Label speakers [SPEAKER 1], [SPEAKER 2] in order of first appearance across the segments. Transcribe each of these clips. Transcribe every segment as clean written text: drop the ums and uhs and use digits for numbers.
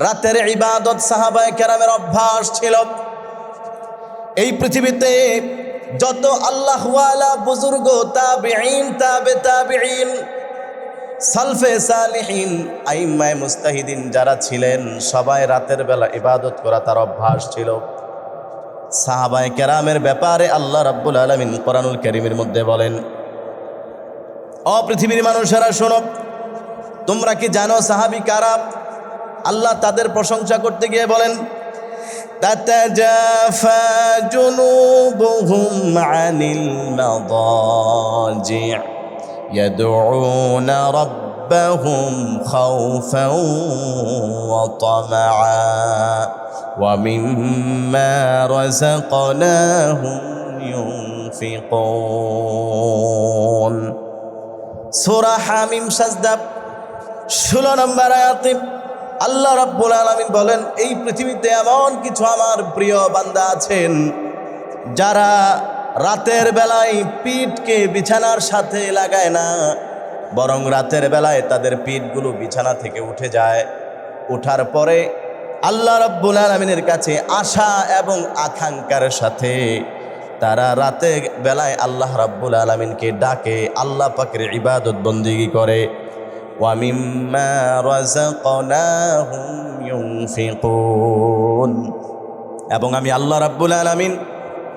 [SPEAKER 1] রাতের ইবাদত সাহাবায়ে কেরামের অভ্যাস ছিল। এই পৃথিবীতে যত আল্লাহওয়ালা বুজুর্গ তাবিঈন, তাবে তাবিঈন, সালফে সালিহিন, আইম্মায়ে মুস্তাহিদিন যারা ছিলেন, সবাই রাতের বেলা ইবাদত করা তার অভ্যাস ছিল। সাহাবায়ে কেরামের ব্যাপারে আল্লাহ রাব্বুল আলামিন কোরআনুল কারীমের মধ্যে বলেন, ও পৃথিবীর মানুষেরা শোনো, তোমরা কি জানো সাহাবী কারা? আল্লাহ তাদের প্রশংসা করতে গিয়ে বলেন, তাতাজাফা জুনুবুহুম আনিল মাদাজি' ইয়াদউনা রাব্বাহুম খাওফান ওয়া তামাআ ওয়া মিম্মা রাযাকনাহুম ইউনফিকুন। সূরা হামিম সাজদা 16 নম্বর আয়াতে আল্লাহ রাব্বুল আলামিন বলেন, এই পৃথিবীতে এমন কিছু আমার প্রিয় বান্দা আছেন যারা রাতের বেলায় পিঠকে বিছানার সাথে লাগায় না, বরং রাতের বেলায় তাদের পিঠগুলো বিছানা থেকে উঠে যায়। ওঠার পরে আল্লাহ রাব্বুল আলামিনের কাছে আশা এবং আকাঙ্ক্ষার সাথে তারা রাতের বেলায় আল্লাহ রাব্বুল আলামিনকে ডাকে, আল্লাহ পাকের ইবাদত বন্দেগী করে। ওয়া মিম্মা রাযাকনাহুম ইউনফিকুন, এবং আমি আল্লাহ রাব্বুল আলামিন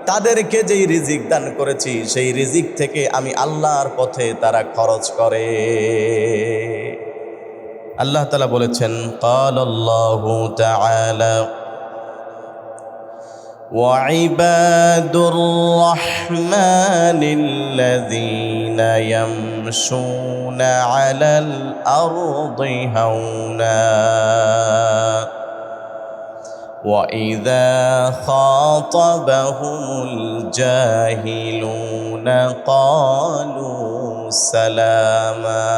[SPEAKER 1] তাদেরকে যেই রিজিক দান করেছি সেই রিজিক থেকে আমি আল্লাহর পথে তারা খরচ করে। আল্লাহ তাআলা বলেছেন, ক্বালাল্লাহু তাআলা وعباد الرحمن الذين يمشون على الأرض هونا وإذا خاطبهم الجاهلون قالوا سلاما।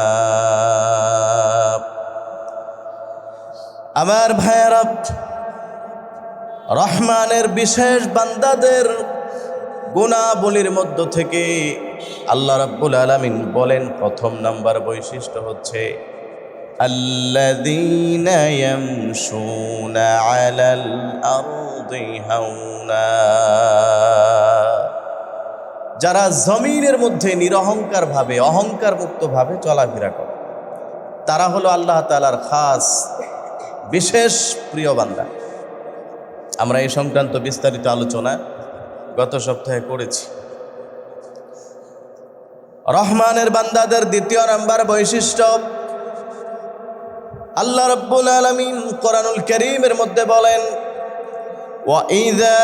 [SPEAKER 1] আমার ভাইয়েরা, রহমানের বিশেষ বান্দাদের গুণাবলীর মধ্য থেকে আল্লাহ রাব্বুল আলামিন বলেন, প্রথম নাম্বার বৈশিষ্ট্য হচ্ছে আল্লাযীনা ইয়ামশুনা আলাল আরদি হাওনা, যারা জমিনের মধ্যে নিরহংকার ভাবে, অহংকার মুক্ত ভাবে চলাফেরা করে, তারা হলো আল্লাহ তাআলার খাস বিশেষ প্রিয় বান্দা। আমরা এই সংক্রান্ত বিস্তারিত আলোচনা গত সপ্তাহে করেছি। রহমানের বান্দাদের দ্বিতীয় নাম্বার বৈশিষ্ট্য, আল্লাহ রাব্বুল আলামিন কোরআনুল কারীমের মধ্যে বলেন, ওয়া ইযা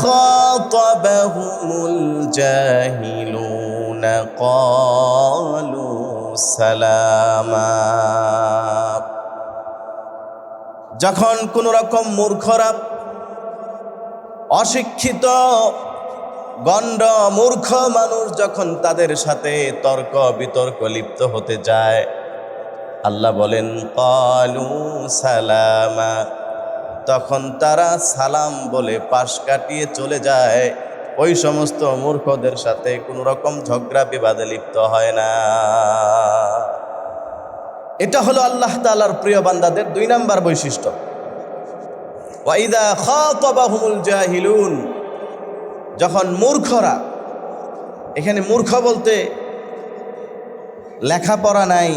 [SPEAKER 1] খাতাবাহুমুল জাহিলুনা ক্বালু সালামা, যখন কোন রকম মূর্খরা, অশিক্ষিত গণ্ড মূর্খ মানুষ যখন তাদের সাথে তর্ক বিতর্ক লিপ্ত হতে যায়, আল্লাহ বলেন ক্বালু সালামা, তখন তারা সালাম বলে পাশ কাটিয়ে চলে যায়। ওই সমস্ত মূর্খদের সাথে কোনো রকম ঝগড়া বিবাদে লিপ্ত হয় না। এটা হলো আল্লাহ তাআলার প্রিয় বান্দাদের 2 নাম্বার বৈশিষ্ট্য। ওয়া ইযা খাতাবাহুমুল জাহিলুন, যখন মূর্খরা, এখানে মূর্খ বলতে লেখাপড়া নাই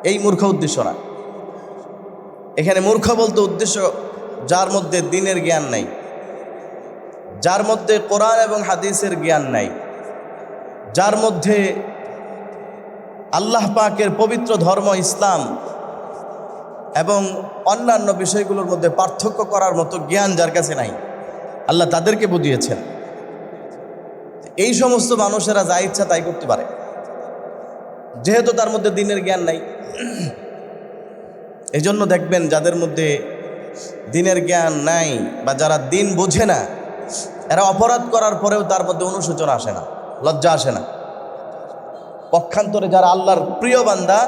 [SPEAKER 1] এই মূর্খ উদ্দেশ্য না, এখানে মূর্খ বলতে উদ্দেশ্য যার মধ্যে দ্বীনের জ্ঞান নাই, যার মধ্যে কোরআন এবং হাদিসের জ্ঞান নাই, যার মধ্যে আল্লাহ পাকের পবিত্র ধর্ম ইসলাম এবং অন্যান্য বিষয়গুলোর মধ্যে পার্থক্য করার মতো জ্ঞান যার কাছে নাই, আল্লাহ তাদেরকে বুঝিয়েছেন। এই সমস্ত মানুষেরা যা ইচ্ছা তাই করতে পারে, যেহেতু তার মধ্যে দ্বীনের জ্ঞান নাই। এই জন্য দেখবেন যাদের মধ্যে দ্বীনের জ্ঞান নাই বা যারা দ্বীন বোঝে না, এরা অপরাধ করার পরেও তার মধ্যে অনুশোচনা আসে না, লজ্জা আসে না। পক্ষান্তরে যারা আল্লাহর প্রিয় বান্দা,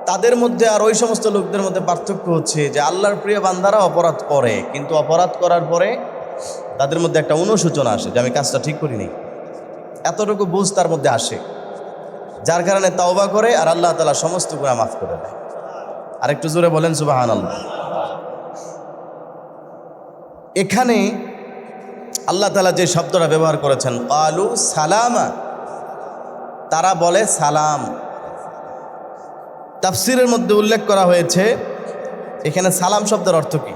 [SPEAKER 1] তাদের মধ্যে আর ওই সমস্ত লোকদের মধ্যে পার্থক্য হচ্ছে যে আল্লাহর প্রিয় বান্দারা অপরাধ করে, কিন্তু অপরাধ করার পরে তাদের মধ্যে একটা অনুশোচনা আসে যে আমি কাজটা ঠিক করিনি, এতটুকু বুঝ তার মধ্যে আসে, যার কারণে তাওবা করে আর আল্লাহ তাআলা সমস্ত গুনাহ মাফ করে দেয়। আরেকটু জোরে বলেন সুবহানাল্লাহ। এখানে আল্লাহ তাআলা যে শব্দটা ব্যবহার করেছেন ক্বালু সালামা, তারা বলে সালাম। তাফসীরের মধ্যে উল্লেখ করা হয়েছে এখানে সালাম শব্দের অর্থ কি।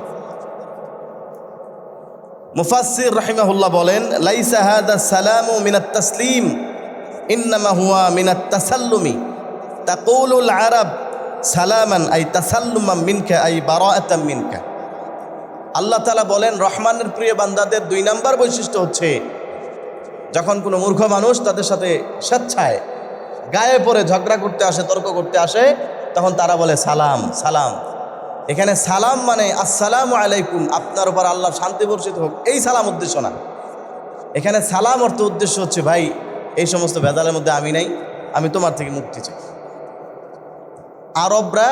[SPEAKER 1] মুফাসসির রাহিমাহুল্লাহ বলেন লাইসা হাদা সালামু মিনাত তাসলিম ইন্নামা হুয়া মিনাত তাসাল্লুমি তাকুলুল আরব সালামান আই তাসাল্লুমান মিনকা আই বারাআতাম মিনকা। আল্লাহ তাআলা বলেন রহমানের প্রিয় বান্দাদের 2 নাম্বার বৈশিষ্ট্য হচ্ছে যখন কোনো মূর্খ মানুষ তাদের সাথে স্বেচ্ছায় গায়ে পড়ে ঝগড়া করতে আসে, তর্ক করতে আসে, তখন তারা বলে সালাম সালাম। এখানে সালাম মানে আসসালামু আলাইকুম, আপনার উপর আল্লাহর শান্তি বর্ষিত হোক, এই সালাম উদ্দেশ্য না। এখানে সালাম অর্থ উদ্দেশ্য হচ্ছে ভাই এই সমস্ত ভেজালের মধ্যে আমি নাই, আমি তোমার থেকে মুক্তি চাই। আরবরা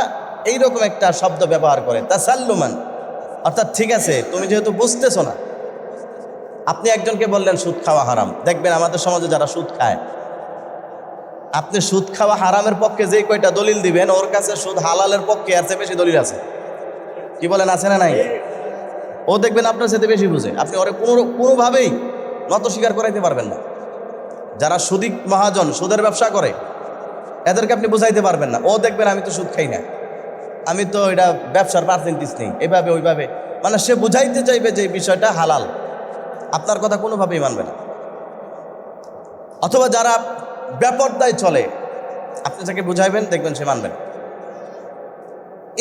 [SPEAKER 1] এইরকম একটা শব্দ ব্যবহার করে তাসাল্লুমান, অর্থাৎ ঠিক আছে তুমি যেহেতু বুঝতেছো না। আপনি একজনকে বললেন সুদ খাওয়া হারাম, দেখবেন আমাদের সমাজে যারা সুদ খায়, আপনি সুদ খাওয়া হারামের পক্ষে যেই কয়টা দলিল দিবেন ওর কাছে সুদ হালালের পক্ষে এর চেয়ে বেশি দলিল আছে। কি বলেন, আছে না নাই? ও দেখবেন আপনার সাথে বেশি বুঝে, আপনি ওরে কোনোভাবেই নত স্বীকার করাইতে পারবেন না। যারা সুদী মহাজন, সুদের ব্যবসা করে, এদেরকে আপনি বুঝাইতে পারবেন না। ও দেখবেন আমি তো সুদ খাই না, আমি তো এটা ব্যবসার পার্সেন্টেজ নেই, এভাবে ওইভাবে, মানে সে বুঝাইতে চাইবে যে বিষয়টা হালাল, আপনার কথা কোনোভাবেই মানবে না। অথবা যারা বেপরদায় চলে, আপনি যাকে বুঝাইবেন দেখবেন সে মানবেন।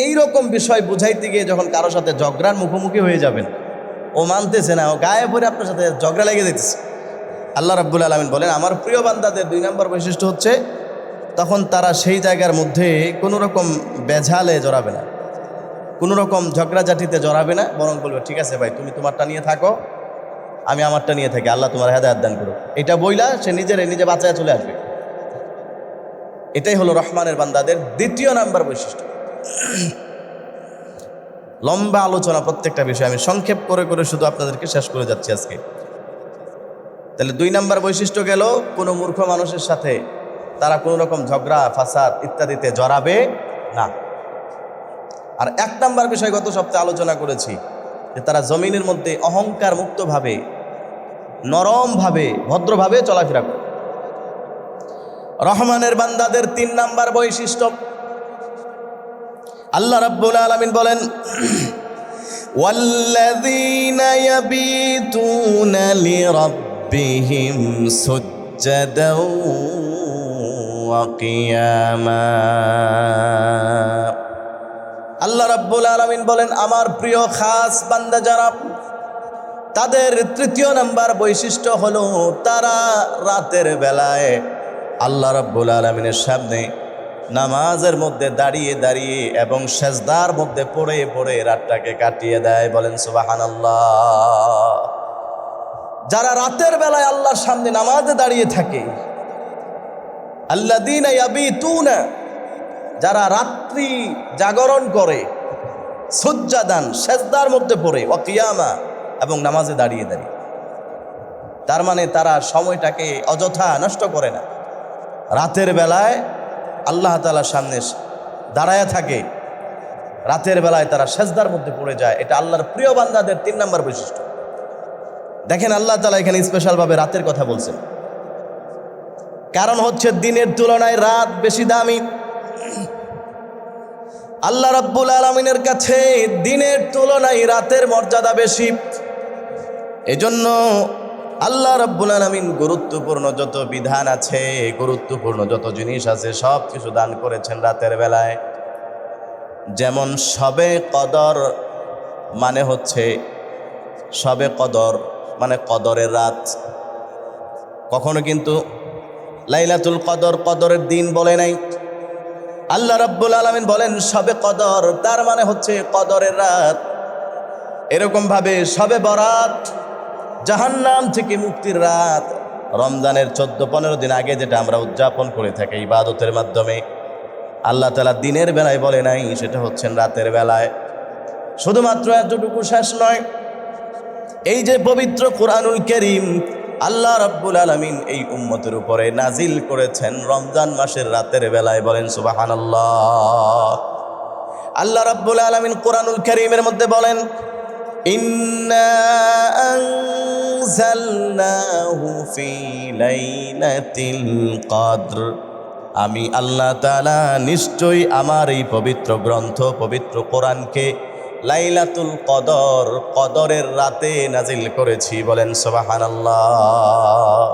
[SPEAKER 1] এইরকম বিষয় বুঝাইতে গিয়ে যখন কারোর সাথে ঝগড়ার মুখোমুখি হয়ে যাবেন, ও মানতেছে না, ও গায়ে পড়ে আপনার সাথে ঝগড়া লেগে যেতেছে। আল্লাহ রাব্বুল আলামিন বলেন আমার প্রিয় বান্দাদের 2 নম্বর বৈশিষ্ট্য হচ্ছে তখন তারা সেই জায়গার মধ্যে কোনো রকম বেঝালে জড়াবে না, কোনো রকম ঝগড়াঝাটিতে জড়াবে না, বরং বলবে ঠিক আছে ভাই তুমি তোমারটা নিয়ে থাকো, আমি আমারটা নিয়ে থাকি, আল্লাহ তোমার হেদায়েত দান করুক, এটা বইলা সে নিজে বাঁচায় চলে আসবে। এটাই হলো রহমানের বান্দাদের 2 নম্বর বৈশিষ্ট্য। লম্বা আলোচনা প্রত্যেকটা বিষয়, আমি সংক্ষেপ করে করে শুধু আপনাদেরকে শেষ করে যাচ্ছি আজকে। তাহলে 2 নম্বর বৈশিষ্ট্য গেল কোনো মূর্খ মানুষের সাথে তারা কোনো রকম ঝগড়া ফাসাদ ইত্যাদিতে জড়াবে না। আর 1 নম্বর বিষয় গত সপ্তাহে আলোচনা করেছি যে তারা জমিনের মধ্যে অহংকার মুক্তভাবে, নরমভাবে, ভদ্রভাবে চলাফেরা করে। রহমানের বান্দাদের 3 নম্বর বৈশিষ্ট্য আল্লাহ রাব্বুল আলামিন বলেন ওয়াল্লাযীনা ইয়াবিতুনা লিরাব্বিহিম সুজ্জাদাও ওয়া কিয়ামা। আল্লাহ রাব্বুল আলামিন বলেন আমার প্রিয় খাস বান্দা যারা, তাদের 3 নম্বর বৈশিষ্ট্য হলো তারা রাতের বেলায় আল্লাহ রাব্বুল আলামিনের সামনে নামাজের মধ্যে দাঁড়িয়ে দাঁড়িয়ে এবং সেজদার মধ্যে পড়ে পড়ে রাতটাকে কাটিয়ে দেয়। বলেন সুবহানাল্লাহ। যারা রাতের বেলায় আল্লাহর সামনে নামাজে দাঁড়িয়ে থাকে, আল্লাযীনা ইয়াবিতুনা, যারা রাত্রি জাগরণ করে, সুজ্জাদান, সেজদার মধ্যে পড়ে, ওয়া কিয়ামা, এবং নামাজে দাঁড়িয়ে দাঁড়িয়ে, তার মানে তারা সময়টাকে অযথা নষ্ট করে না। রাতের বেলায় আল্লাহ তাআলার সামনে দাঁড়ায় থাকে, রাতের বেলায় তারা সেজদার মধ্যে পড়ে যায়। এটা আল্লাহর প্রিয় বান্দাদের 3 নম্বর বৈশিষ্ট্য। দেখেন আল্লাহ তাআলা এখানে স্পেশালভাবে রাতের কথা বলছেন, কারণ হচ্ছে দিনের তুলনায় রাত বেশি দামি। আল্লাহ রাব্বুল আলামিনের কাছে দিনের তুলনায় রাতের মর্যাদা বেশি। এজন্য আল্লাহ রাব্বুল আলামিন গুরুত্বপূর্ণ যত বিধান আছে, গুরুত্বপূর্ণ যত জিনিস আছে, সব কিছু দান করেছেন রাতের বেলায়। যেমন শবে কদর মানে হচ্ছে, শবে কদর মানে কদরের রাত। কখনো কিন্তু লাইলাতুল কদর, কদরের দিন বলে নাই। আল্লাহ রাব্বুল আলামিন বলেন শবে কদর, তার মানে হচ্ছে কদরের রাত। এরকম ভাবে শবে বরাত, জাহান্নাম থেকে মুক্তির রাত, রমজানের 14-15 দিন আগে যেটা আমরা উদযাপন করে থাকি ইবাদতের মাধ্যমে, আল্লাহ তাআলা দিনের বেলায় বলে নাই, সেটা হচ্ছেন রাতের বেলায়। শুধুমাত্র এতটুকু শেষ নয়, এই যে পবিত্র কুরআনুল কারীম আল্লাহ রাব্বুল আলামিন এই উম্মতের উপরে নাজিল করেছেন রমজান মাসের রাতের বেলায়। বলেন সুবহানাল্লাহ। আল্লাহ রাব্বুল আলামিন কোরআনুল কারীমের মধ্যে বলেন, ইন্না আনজালনাহু ফি লাইলাতিল কদর, আমি আল্লাহ তাআলা নিশ্চয়ই আমার এই পবিত্র গ্রন্থ পবিত্র কোরআনকে লাইলাতুল কদর, কদরের রাতে নাজিল করেছি। বলেন সুবহানাল্লাহ।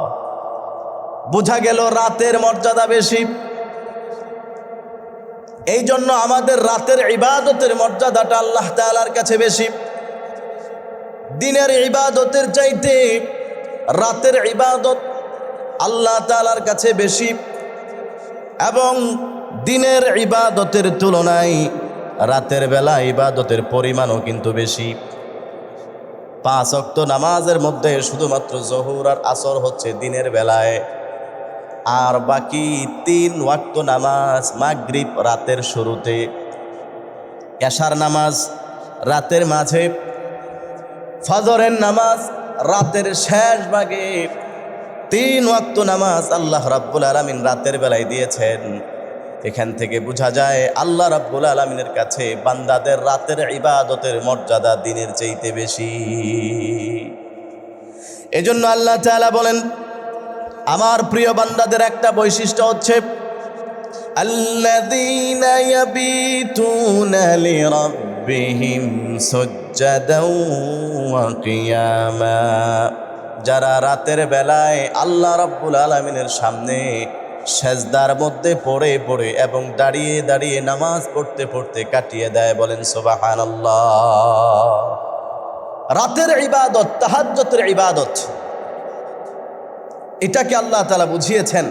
[SPEAKER 1] বোঝা গেল রাতের মর্যাদা বেশি। এই জন্য আমাদের রাতের ইবাদতের মর্যাদাটা আল্লাহ তাআলার কাছে বেশি। দিনের ইবাদতের চাইতে রাতের ইবাদত আল্লাহ তাআলার কাছে বেশি, এবং দিনের ইবাদতের তুলনায় রাতের বেলা ইবাদতের পরিমাণও কিন্তু বেশি। 5 ওয়াক্ত নামাজের মধ্যে শুধুমাত্র জোহর আর আসর হচ্ছে দিনের বেলায়, আর বাকি 3 ওয়াক্ত নামাজ মাগরিব রাতের শুরুতে, এশার নামাজ রাতের মাঝে, ফজরের নামাজ রাতের শেষ ভাগে, 3 ওয়াক্ত নামাজ আল্লাহ রাব্বুল আলামিন রাতের বেলায় দিয়েছেন। এখান থেকে বোঝা যায় আল্লাহ রাব্বুল আলামিনের কাছে বান্দাদের রাতের ইবাদতের মর্যাদা দিনের চাইতে বেশি। এজন্য আল্লাহ তাআলা বলেন, আমার প্রিয় বান্দাদের একটা বৈশিষ্ট্য হচ্ছে আল্লাযীনা ইয়াবিতুনা লিরাব্বিহিম সুজদাও ওয়া কিয়ামা, যারা রাতের বেলায় আল্লাহ রাব্বুল আলামিনের সামনে সেজদার মধ্যে পড়ে পড়ে এবং দাঁড়িয়ে দাঁড়িয়ে নামাজ পড়তে পড়তে কাটিয়ে দেয়। বলেন সুবহানাল্লাহ। রাতের ইবাদত, তাহাজ্জুদের ইবাদত, এটাকে আল্লাহ তাআলা বুঝিয়েছেন।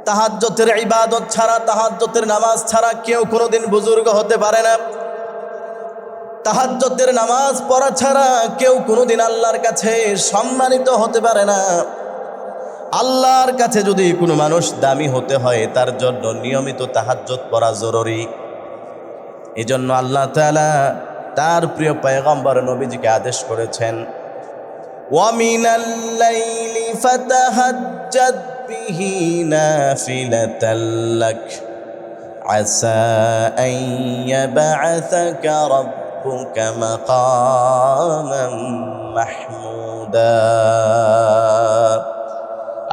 [SPEAKER 1] তাহাজ্জুদের ইবাদত ছাড়া, তাহাজ্জুদের নামাজ ছাড়া কেউ কোনোদিন বুজুর্গ হতে পারে না। তাহাজ্জুদের নামাজ পড়া ছাড়া কেউ কোনোদিন আল্লাহর কাছে সম্মানিত হতে পারে না। আল্লাহর কাছে যদি কোনো মানুষ দামি হতে হয়, তার জন্য নিয়মিত তাহাজ্জুদ পড়া জরুরি। এজন্য আল্লাহ তাআলা তার প্রিয় পয়গম্বর নবীজিকে আদেশ করেছেন, ওয়ামিনাল লাইলি ফাতাহাজ্জাদ বিহি নাফিলাতাল লাক আসা আন ইয়াবআসাকা রাব্বুকা মাকামান মাহমুদা।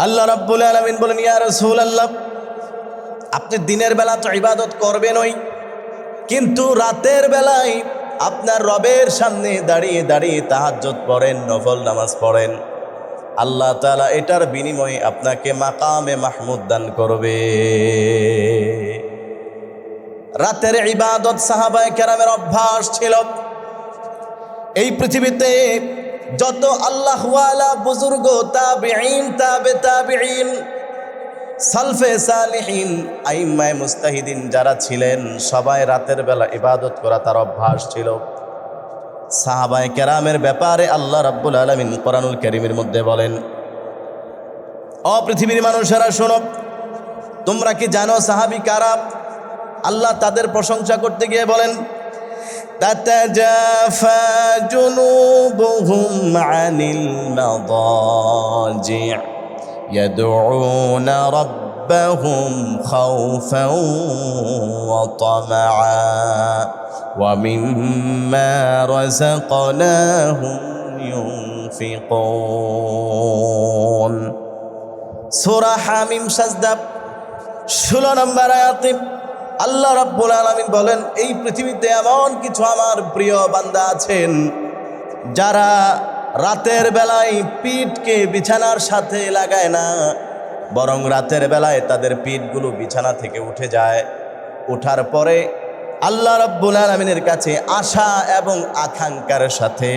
[SPEAKER 1] আল্লাহ রাব্বুল আলামিন বলেন, ইয়া রাসূলুল্লাহ, আপনি দিনের বেলা তো ইবাদত করবেনই, কিন্তু রাতের বেলায় আপনার রবের সামনে দাঁড়িয়ে দাঁড়িয়ে তাহাজ্জুদ পড়েন, নফল নামাজ পড়েন। আল্লাহ তাআলা এটার বিনিময়ে আপনাকে মাকামে মাহমুদ দান করবে। রাতের ইবাদত সাহাবায়ে কেরামের অভ্যাস ছিল। এই পৃথিবীতে যত আল্লাহওয়ালা বুজুর্গ, তাবিঈন, তাবে তাবিঈন, সালফে সালিহিন, আইম্মায়ে মুজতাহিদিন যারা ছিলেন, সবাই রাতের বেলা ইবাদত করা তার অভ্যাস ছিল। সাহাবায়ে কেরামের ব্যাপারে আল্লাহ রাব্বুল আলামিন কোরআনুল কারীমের মধ্যে বলেন, ও পৃথিবীর মানুষেরা শোনো, তোমরা কি জানো সাহাবী কারা? আল্লাহ তাদের প্রশংসা করতে গিয়ে বলেন, তাতাজাফা জুনুবুহুম আনিল মাদাজি' ইয়াদউনা রাব্বাহুম খাওফান ওয়া তামাআ ওয়া মিম্মা রাযাকনাহুম ইউনফিকুন। সূরা হামিম সাজদা 16 নম্বর আয়াতে আল্লাহ রাব্বুল আলামিন বলেন, এই পৃথিবীতে এমন কিছু আমার প্রিয় বান্দা আছেন যারা রাতের বেলায় পিঠকে বিছানার সাথে লাগায় না, বরং রাতের বেলায় তাদের পিঠগুলো বিছানা থেকে উঠে যায়। ওঠার পরে আল্লাহ রাব্বুল আলামিনের কাছে আশা এবং আকাঙ্ক্ষার সাথে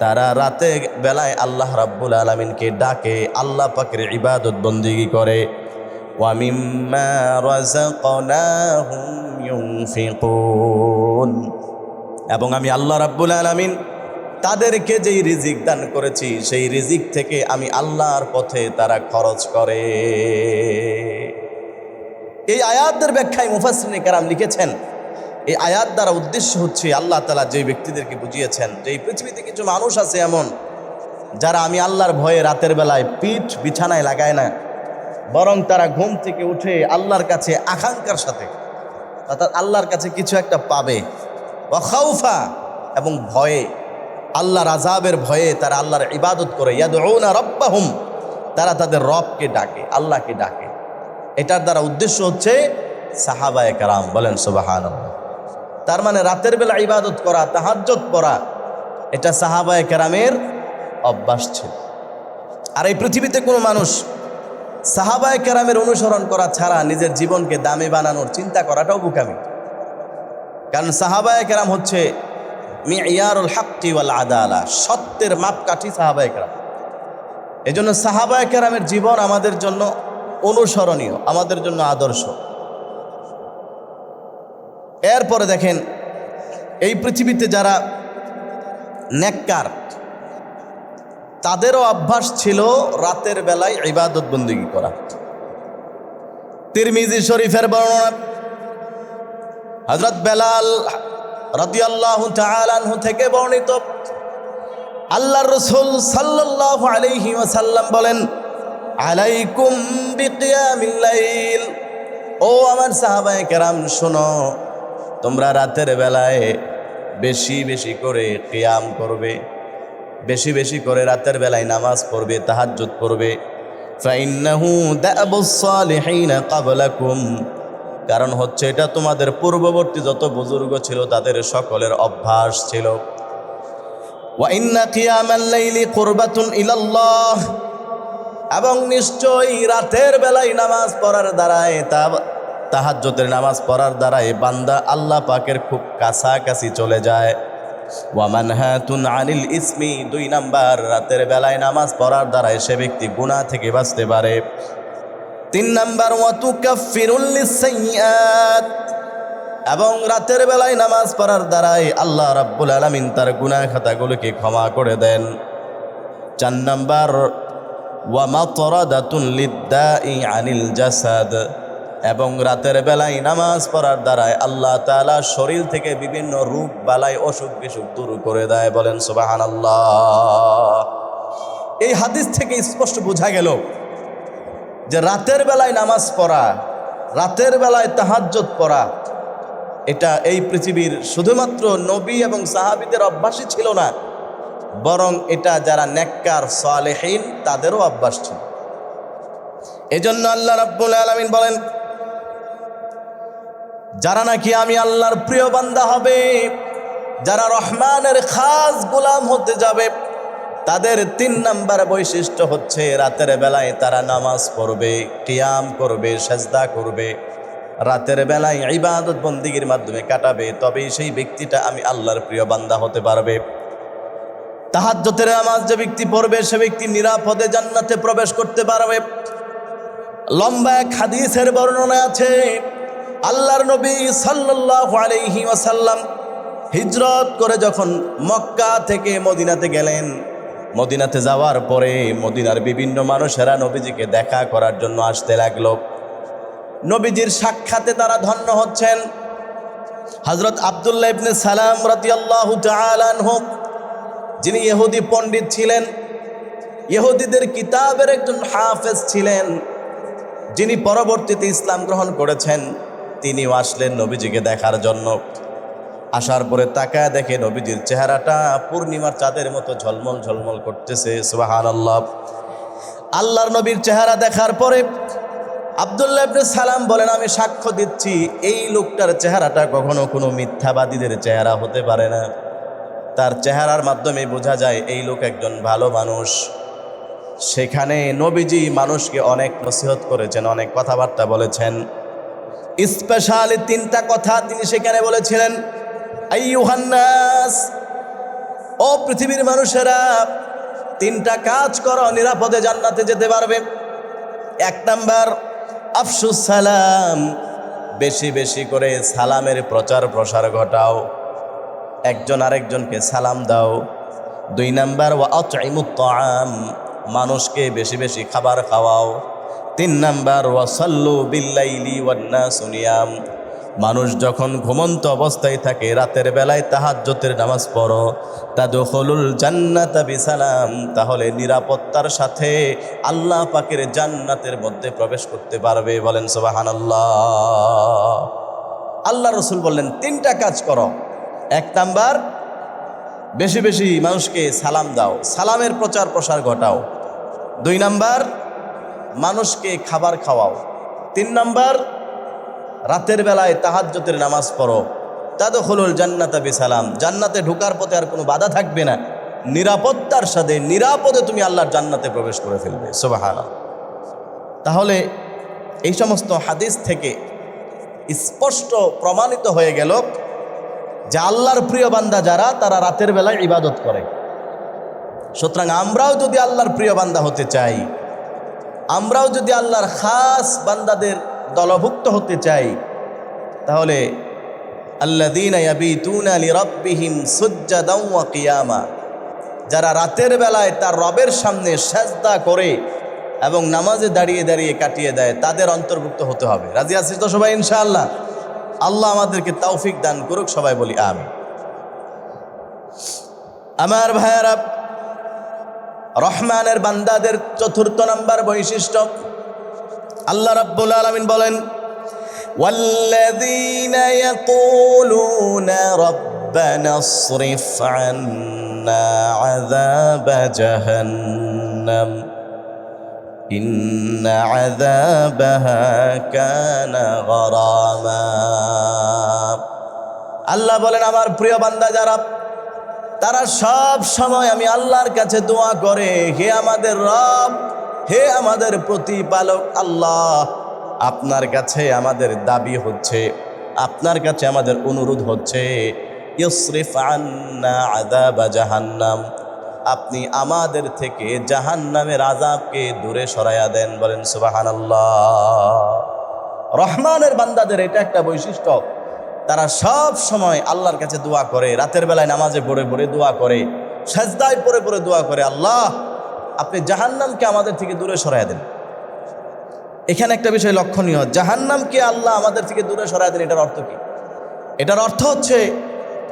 [SPEAKER 1] তারা রাতের বেলায় আল্লাহ রাব্বুল আলামিনকে ডাকে, আল্লাহ পাকের ইবাদত বন্দেগী করে। ওয়া মিম্মা রাযাকনাহুম ইউনফিকুন, এবং আমি আল্লাহ রাব্বুল আলামিন তাদেরকে যেই রিজিক দান করেছি, সেই রিজিক থেকে আমি আল্লাহর পথে তারা খরচ করে। এই আয়াতের ব্যাখ্যায় মুফাসসিরিনে কেরাম লিখেছেন, এই আয়াত দ্বারা উদ্দেশ্য হচ্ছে আল্লাহ তাআলা যে ব্যক্তিদেরকে বুঝিয়েছেন যে এই পৃথিবীতে কিছু মানুষ আছে এমন যারা আমি আল্লাহর ভয়ে রাতের বেলায় পিঠ বিছানায় লাগায় না, বরং তারা ঘুম থেকে উঠে আল্লাহর কাছে আকাঙ্ক্ষার সাথে অর্থাৎ আল্লাহর কাছে কিছু একটা পাবে। ওয়া খাউফা, এবং ভয়ে, আল্লাহর আযাবের ভয়ে তারা আল্লাহর ইবাদত করে। ইয়াদউনা রাব্বাহুম, তারা তাদের রবকে ডাকে, আল্লাহকে ডাকে। এটার দ্বারা উদ্দেশ্য হচ্ছে সাহাবায়ে কেরাম, বলেন সুবহানাল্লাহ। তার মানে রাতের বেলা ইবাদত করা, তাহাজ্জুদ পড়া, এটা সাহাবায়ে কেরামের অভ্যাস ছিল। আর এই পৃথিবীতে কোনো মানুষ সাহাবায়ে কেরামের অনুসরণ করা ছাড়া নিজের জীবনকে দামি বানানোর চিন্তা করাটাও বোকামি। কারণ সাহাবায়ে কেরাম হচ্ছে মিয়ারুল হাক্কি ওয়াল আদালা, সত্যের মাপকাঠি সাহাবায়ে কেরাম। এজন্য সাহাবায়ে কেরামের জীবন আমাদের জন্য অনুসরণীয়, আমাদের জন্য আদর্শ। এরপরে দেখেন, এই পৃথিবীতে যারা নেককার, তাদেরও অভ্যাস ছিল রাতের বেলায় ইবাদত বন্দেগী করা। তিরমিজি শরীফের বর্ণনা, হযরত বেলাল রাদিয়াল্লাহু তাআলা আনহু থেকে বর্ণিত, আল্লাহর রাসূল সাল্লাল্লাহু আলাইহি ওয়াসাল্লাম বলেন, আলাইকুম বিকিয়ামিল লাইল, ও আমার সাহাবায়ে কেরাম শোনো, তোমরা রাতের বেলায় বেশি বেশি করে কিয়াম করবে, বেশি বেশি করে রাতের বেলায় নামাজ পড়বে, তাহাজ্জুদ পড়বে। ফাইন্নাহু দাবুস সালিহিনা ক্বাবলাকুম, কারণ হচ্ছে এটা তোমাদের পূর্ববর্তী যত বুজুর্গ ছিল তাদের সকলের অভ্যাস ছিল। ওয়া ইন্না কিয়ামাল লাইলি কুরবাতুন ইলাল্লাহ, এবং নিশ্চয়ই রাতের বেলায় নামাজ পড়ার দ্বারায়, তাহাজ্জুদের নামাজ পড়ার দ্বারাই বান্দা আল্লাহ পাকের খুব কাছাকাছি চলে যায়। ওয়া মানহাতুন আনিল ইসমি, 2 নাম্বার, রাতের বেলায় নামাজ পড়ার দ্বারাই সে ব্যক্তি গুনাহ থেকে বাঁচতে পারে। 3 নাম্বার, ওয়া তুকাফফিরুল লিসাইয়্যাত, এবং রাতের বেলায় নামাজ পড়ার দ্বারাই আল্লাহ রাব্বুল আলামিন তার গুনাহ খাতাগুলোকে ক্ষমা করে দেন। 4 নাম্বার, ওয়া মাতরাদাতুন লিদ্দাই আনিল জাসাদ, এবং রাতের বেলায় নামাজ পড়ার দ্বারাই আল্লাহ তাআলা শরীর থেকে বিভিন্ন রোগ বালাই অসুখ বিসুখ দূর করে দেয়, বলেন সুবহানাল্লাহ। এই হাদিস থেকে স্পষ্ট বোঝা গেল যে রাতের বেলায় নামাজ পড়া, রাতের বেলায় তাহাজ্জুদ পড়া, এটা এই পৃথিবীর শুধুমাত্র নবী এবং সাহাবীদের অভ্যাসই ছিল না, বরং এটা যারা নেককার সালেহীন তাদেরও অভ্যাস ছিল। এজন্য আল্লাহ রাব্বুল আলামিন বলেন, যারা নাকি আমি আল্লাহর প্রিয় বান্দা হবে, যারা রহমানের খাস গোলাম হতে যাবে, তাদের 3 নাম্বার বৈশিষ্ট্য হচ্ছে রাতের বেলায় তারা নামাজ পড়বে, কিয়াম করবে, সেজদা করবে, রাতের বেলায় ইবাদত বন্দেগীর মাধ্যমে কাটাবে, তবেই সেই ব্যক্তিটা আমি আল্লাহর প্রিয় বান্দা হতে পারবে। তাহাজ্জুদের নামাজ যে ব্যক্তি পড়বে সে ব্যক্তি নিরাপদে জান্নাতে প্রবেশ করতে পারবে। লম্বা এক হাদিসের বর্ণনা আছে, আল্লাহর নবী সাল্লাল্লাহু আলাইহি ওয়াসাল্লাম হিজরত করে যখন মক্কা থেকে মদিনাতে গেলেন, মদিনাতে যাওয়ার পরে মদিনার বিভিন্ন মানুষেরা নবীজিকে দেখা করার জন্য আসতে লাগলো। নবীজির সাক্ষাতে তারা ধন্য হচ্ছেন। হযরত আব্দুল্লাহ ইবনে সালাম রাদিয়াল্লাহু তাআলা আনহু, যিনি ইহুদি পণ্ডিত ছিলেন, ইহুদিদের কিতাবের একজন হাফেজ ছিলেন, যিনি পরবর্তীতে ইসলাম গ্রহণ করেছেন, তিনিও আসলেন নবীজিকে দেখার জন্য। আসার পরে তাকায় দেখে নবীজির চেহারাটা পূর্ণিমার চাঁদের মতো ঝলমল ঝলমল করতেছে, সুবহানাল্লাহ। আল্লাহর নবীর চেহারা দেখার পরে আব্দুল্লাহ ইবনে সালাম বলেন, আমি সাক্ষ্য দিচ্ছি এই লোকটার চেহারাটা কখনো কোনো মিথ্যাবাদীদের চেহারা হতে পারে না। তার চেহারার মাধ্যমে বোঝা যায় এই লোক একজন ভালো মানুষ। সেখানে নবীজি মানুষকে অনেক নসিহত করেছেন, অনেক কথাবার্তা বলেছেন। স্পেশালি 3টা কথা তিনি সেখানে বলেছিলেন। আইয়ুহান নাস, ও পৃথিবীর মানুষেরা, 3টা কাজ করো, নিরাপদে জান্নাতে যেতে পারবে। 1 নাম্বার, আফশুস সালাম, বেশি বেশি করে সালামের প্রচার প্রসার ঘটাও, একজন আরেকজনকে সালাম দাও। 2 নাম্বার, ওয়া আতঈমুত তাআম, মানুষকে বেশি বেশি খাবার খাওয়াও। 3 নাম্বার, ওয়া সাল্লু বিল্লাইলি ওয়ান নাসু নিয়াম, মানুষ যখন ঘুমন্ত অবস্থায় থাকে রাতের বেলায় তাহাজ্জুদের নামাজ পড়ো। তাদখুলুল জান্নাতা বিসালাম, তাহলে নিরাপত্তার সাথে আল্লাহ পাকের জান্নাতের মধ্যে প্রবেশ করতে পারবে, বলেন সুবহানাল্লাহ। আল্লাহ রসুল বললেন 3টা কাজ করো। 1 নাম্বার, বেশি বেশি মানুষকে সালাম দাও, সালামের প্রচার প্রসার ঘটাও। 2 নাম্বার, মানুষকে খাবার খাওয়াও। 3 নাম্বার, রাতের বেলায় তাহাজ্জুদের নামাজ পড়ো। তাদখুলুল জান্নাতা বিসালাম, জান্নাতে ঢোকার পথে আর কোনো বাধা থাকবে না, নিরাপত্তার সাথে নিরাপদে তুমি আল্লাহর জান্নাতে প্রবেশ করে ফেলবে। সুবহানাল্লাহ। তাহলে এই সমস্ত হাদিস থেকে স্পষ্ট প্রমাণিত হয়ে গেল যে আল্লাহর প্রিয় বান্দা যারা, তারা রাতের বেলায় ইবাদত করে। সুতরাং আমরাও যদি আল্লাহর প্রিয় বান্দা হতে চাই, আমরাও যদি আল্লাহর খাস বান্দাদের দলভুক্ত হতে চাই, তাহলে আল্লাযীনা ইয়াবিতুনা লিরাব্বিহিম সুজদান ওয়া কিয়ামা, যারা রাতের বেলায় তার রবের সামনে সাজদা করে এবং নামাজে দাঁড়িয়ে দাঁড়িয়ে কাটিয়ে দেয়, তাদের অন্তর্ভুক্ত হতে হবে। রাজি আছিস তো সবাই ইনশাআল্লাহ? আল্লাহ আমাদেরকে তৌফিক দান করুক, সবাই বলি আমিন। আমার ভাইয়েরা, রহমানের বান্দাদের 4th নাম্বার বৈশিষ্ট্য, আল্লাহ রাব্বুল আলামিন বলেন, ওয়াল্লাযীনা ইয়াকুলুনা রাব্বানা ইসরিফ আন্না আযাবা জাহান্নাম ইন্না আযাবাহা কানা গরামা। আল্লাহ বলেন, আমার প্রিয় বান্দা যারা, তারা সব সময় আমি আল্লাহর কাছে দোয়া করে, হে আমাদের রব, হে আমাদের প্রতিপালক আল্লাহ, আপনার কাছে আমাদের দাবি হচ্ছে, আপনার কাছে আমাদের অনুরোধ হচ্ছে, ইসরিফ আন্না আযাবা জাহান্নাম, আপনি আমাদের থেকে জাহান্নামের আযাবকে দূরে সরাইয়া দেন। বলেন সুবহানাল্লাহ। রহমানের বান্দাদের এটা একটা বৈশিষ্ট্য, তারা সব সময় আল্লাহর কাছে দোয়া করে, রাতের বেলায় নামাজে পড়ে পড়ে দোয়া করে, সাজদায় পড়ে পড়ে দোয়া করে, আল্লাহ আপনি জাহান্নামকে আমাদের থেকে দূরে সরাইয়া দেন। এখানে একটা বিষয় লক্ষণীয়, জাহান্নামকে আল্লাহ আমাদের থেকে দূরে সরাইয়া দেন, এটার অর্থ কি? এটার অর্থ হচ্ছে,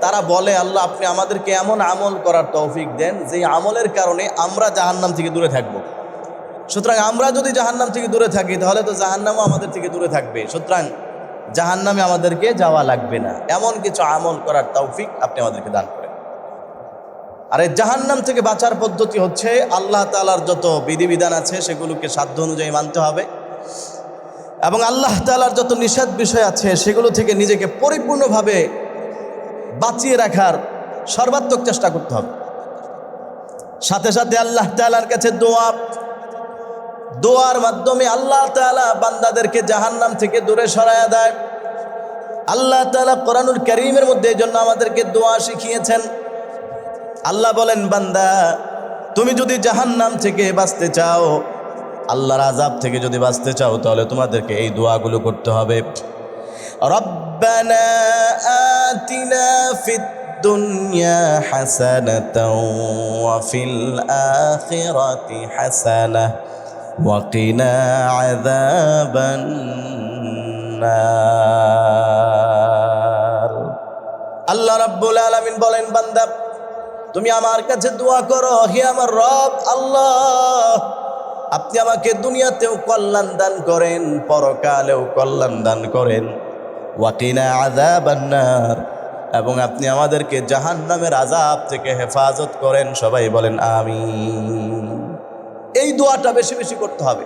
[SPEAKER 1] তারা বলে, আল্লাহ আপনি আমাদেরকে এমন আমল করার তৌফিক দেন যে আমলের কারণে আমরা জাহান্নাম থেকে দূরে থাকব। সুতরাং আমরা যদি জাহান্নাম থেকে দূরে থাকি, তাহলে তো জাহান্নামও আমাদের থেকে দূরে থাকবে। সুতরাং জাহান্নামে আমাদেরকে যাওয়া লাগবে না, এমন কিছু আমল করার তৌফিক আপনি আমাদেরকে দান করেন। আর এই জাহান্নাম থেকে বাঁচার পদ্ধতি হচ্ছে, আল্লাহ তাআলার যত বিধিবিধান আছে সেগুলোকে সাধ্য অনুযায়ী মানতে হবে, এবং আল্লাহ তাআলার যত নিষেধ বিষয় আছে সেগুলো থেকে নিজেকে পরিপূর্ণভাবে বাঁচিয়ে রাখার সর্বাত্মক চেষ্টা করতে হবে। সাথে সাথে আল্লাহ তাআলার কাছে দোয়ার মাধ্যমে আল্লাহ তাআলা বান্দাদেরকে জাহান্নাম থেকে দূরে সরাইয়া দেয়। আল্লাহ তাআলা কোরআনুল কারীমের মধ্যে এই জন্য আমাদেরকে দোয়া শিখিয়েছেন। আল্লাহ বলেন, বান্দা তুমি যদি জাহান্নাম থেকে বাঁচতে চাও, আল্লাহর আযাব থেকে যদি বাঁচতে চাও, তাহলে তোমাদেরকে এই দোয়াগুলো করতে হবে। রব্বানা আতিনা ফিদ দুনিয়া হাসানাতাও ওয়া ফিল আখিরাতি হাসানাহ ওয়া কিনা আযাবান নার। আল্লাহ রাব্বুল আলামিন বলেন, বান্দা তুমি আমার কাছে দোয়া করো, হে আমার রব আল্লাহ, আপনি আমাকে দুনিয়াতেও কল্যাণ দান করেন, পরকালেও কল্যাণ দান করেন, ওয়া কিনা আযাবান নার, এবং আপনি আমাদেরকে জাহান্নামের আযাব থেকে হেফাজত করেন। সবাই বলেন আমিন। এই দোয়াটা বেশি বেশি করতে হবে।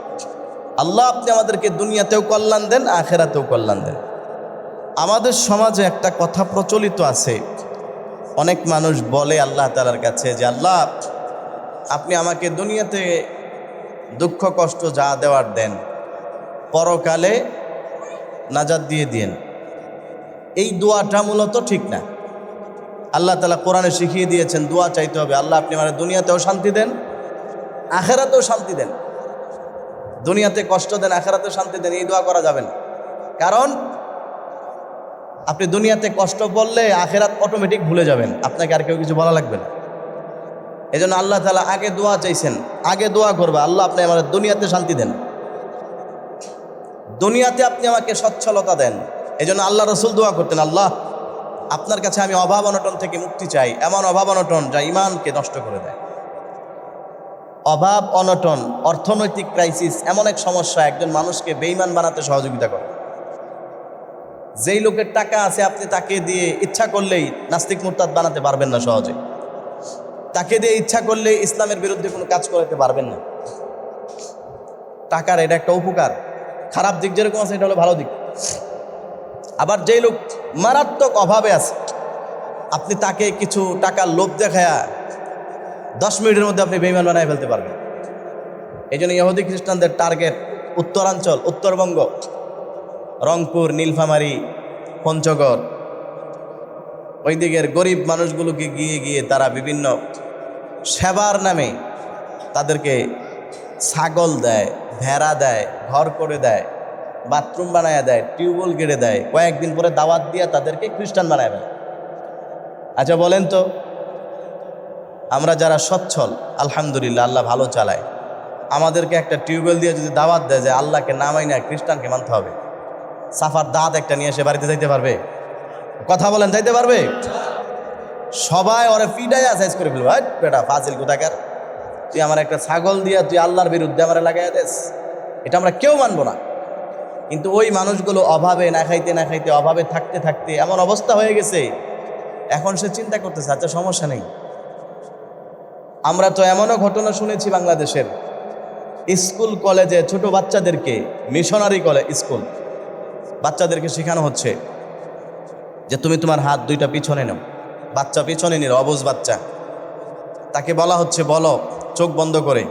[SPEAKER 1] আল্লাহ আপনি আমাদেরকে দুনিয়াতেও কল্যাণ দেন, আখিরাতেও কল্যাণ দেন। আমাদের সমাজে একটা কথা প্রচলিত আছে, অনেক মানুষ বলে আল্লাহ তাআলার কাছে যে, আল্লাহ আপনি আমাকে দুনিয়াতে দুঃখ কষ্ট যা দেওয়ার দেন, পরকালে নাজাত দিয়ে দিয়েন। এই দোয়াটা মূলত ঠিক না। আল্লাহ তাআলা কোরআনে শিখিয়ে দিয়েছেন দোয়া চাইতে হবে, আল্লাহ আপনি আমার দুনিয়াতেও শান্তি দেন, আখিরাতেও শান্তি দেন। দুনিয়াতে কষ্ট দেন, আখিরাতেও শান্তি দেন, এই দোয়া করা যাবে না। কারণ আপনি দুনিয়াতে কষ্ট বললে আখিরাত অটোমেটিক ভুলে যাবেন, আপনাকে আর কেউ কিছু বলা লাগবে না। এই জন্য আল্লাহ তাআলা আগে দোয়া চাইছেন, আগে দোয়া করবে, আল্লাহ আপনি আমার দুনিয়াতে শান্তি দেন, দুনিয়াতে আপনি আমাকে সচ্ছলতা দেন। এই জন্য আল্লাহ রসুল দোয়া করতেন, আল্লাহ আপনার কাছে আমি অভাব অনটন থেকে মুক্তি চাই, এমন অভাব অনটন যা ইমানকে নষ্ট করে দেয়। অভাব অনটন, অর্থনৈতিক ক্রাইসিস এমন এক সমস্যা একজন মানুষকে বেঈমান বানাতে সহযোগিতা করে। যেই লোকের টাকা আছে আপনি তাকে দিয়ে ইচ্ছা করলেই নাস্তিক মুরতাদ বানাতে পারবেন না সহজে। তাকে দিয়ে ইচ্ছা করলে ইসলামের বিরুদ্ধে কোনো কাজ করতে পারবেন না। টাকার এটা একটা উপকার, খারাপ দিক যেরকম আছে এটা হলো ভালো দিক। আবার যেই লোক মারাত্মক অভাবে আছে আপনি তাকে কিছু টাকার লোভ দেখায়া 10 মিনিটের মধ্যে আপনি বেঈমান বানায় ফেলতে পারবেন। এই জন্য ইহুদি খ্রিস্টানদের টার্গেট উত্তরাঞ্চল, উত্তরবঙ্গ, রংপুর, নীলফামারী, পঞ্চগড়, ওই দিকের গরিব মানুষগুলোকে গিয়ে গিয়ে তারা বিভিন্ন সেবার নামে তাদেরকে ছাগল দেয়, ভেড়া দেয়, ঘর করে দেয়, বাথরুম বানায় দেয়, টিউবওয়েল গেড়ে দেয়, কয়েকদিন পরে দাওয়াত দিয়ে তাদেরকে খ্রিস্টান বানায় দেয়। আচ্ছা বলেন তো, আমরা যারা সচ্ছল আলহামদুলিল্লাহ আল্লাহ ভালো চালায়, আমাদেরকে একটা টিউবওয়েল দিয়ে যদি দাওয়াত দেয় যে আল্লাহকে নামাই না খ্রিস্টানকে মানতে হবে, সাফার দাঁত একটা নিয়ে এসে বাড়িতে যাইতে পারবে? কথা বলেন, যাইতে পারবে? সবাই ওরা ফিডাই আসাইজ করে ফেলবে, বেটা ফাজিল কোথাকার, তুই আমার একটা ছাগল দিয়া তুই আল্লাহর বিরুদ্ধে আমার লাগাই দেস, এটা আমরা কেউ মানবো না। কিন্তু ওই মানুষগুলো অভাবে না খাইতে না খাইতে, অভাবে থাকতে থাকতে এমন অবস্থা হয়ে গেছে, এখন সে চিন্তা করতেছে আচ্ছা সমস্যা নেই। আমরা তো এমনও ঘটনা শুনেছি বাংলাদেশের স্কুল কলেজে ছোট বাচ্চাদেরকে, মিশনারি কলেজ স্কুল, বাচ্চাদেরকে শেখানো হচ্ছে যে তুমি তোমার হাত দুইটা পিছনে নাও। বাচ্চা পিছনে নিল, অবুঝ বাচ্চা, তাকে বলা হচ্ছে বলো চোখ বন্ধ করে,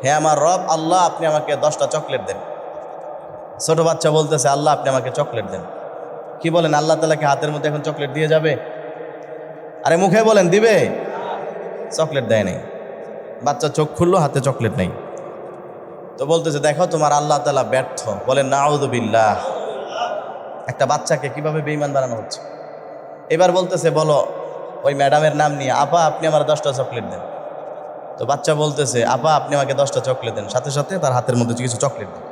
[SPEAKER 1] হে আমার রব আল্লাহ আপনি আমাকে 10টা চকলেট দেন। ছোট বাচ্চা বলতেছে আল্লাহ আপনি আমাকে চকলেট দেন। কি বলেন, আল্লাহ তাআলাকে হাতের মধ্যে এখন চকলেট দিয়ে যাবে? আরে মুখে বলেন দিবে? চকলেট দেয় নাই। বাচ্চা চোখ খুললো, হাতে চকলেট নেই। তো বলতেছে দেখো তোমার আল্লাহ তাআলা ব্যর্থ। বলেন নাউযুবিল্লাহ। একটা বাচ্চাকে কিভাবে বেঈমান বানানো হচ্ছে। এবার বলতেছে বলো ওই ম্যাডামের নাম নিয়ে, আপা আপনি আমার 10টা চকলেট দেন। তো বাচ্চা বলতেছে আপা আপনি আমাকে 10টা চকলেট দেন, সাথে সাথে তার হাতের মধ্যে কিছু চকলেট দেন।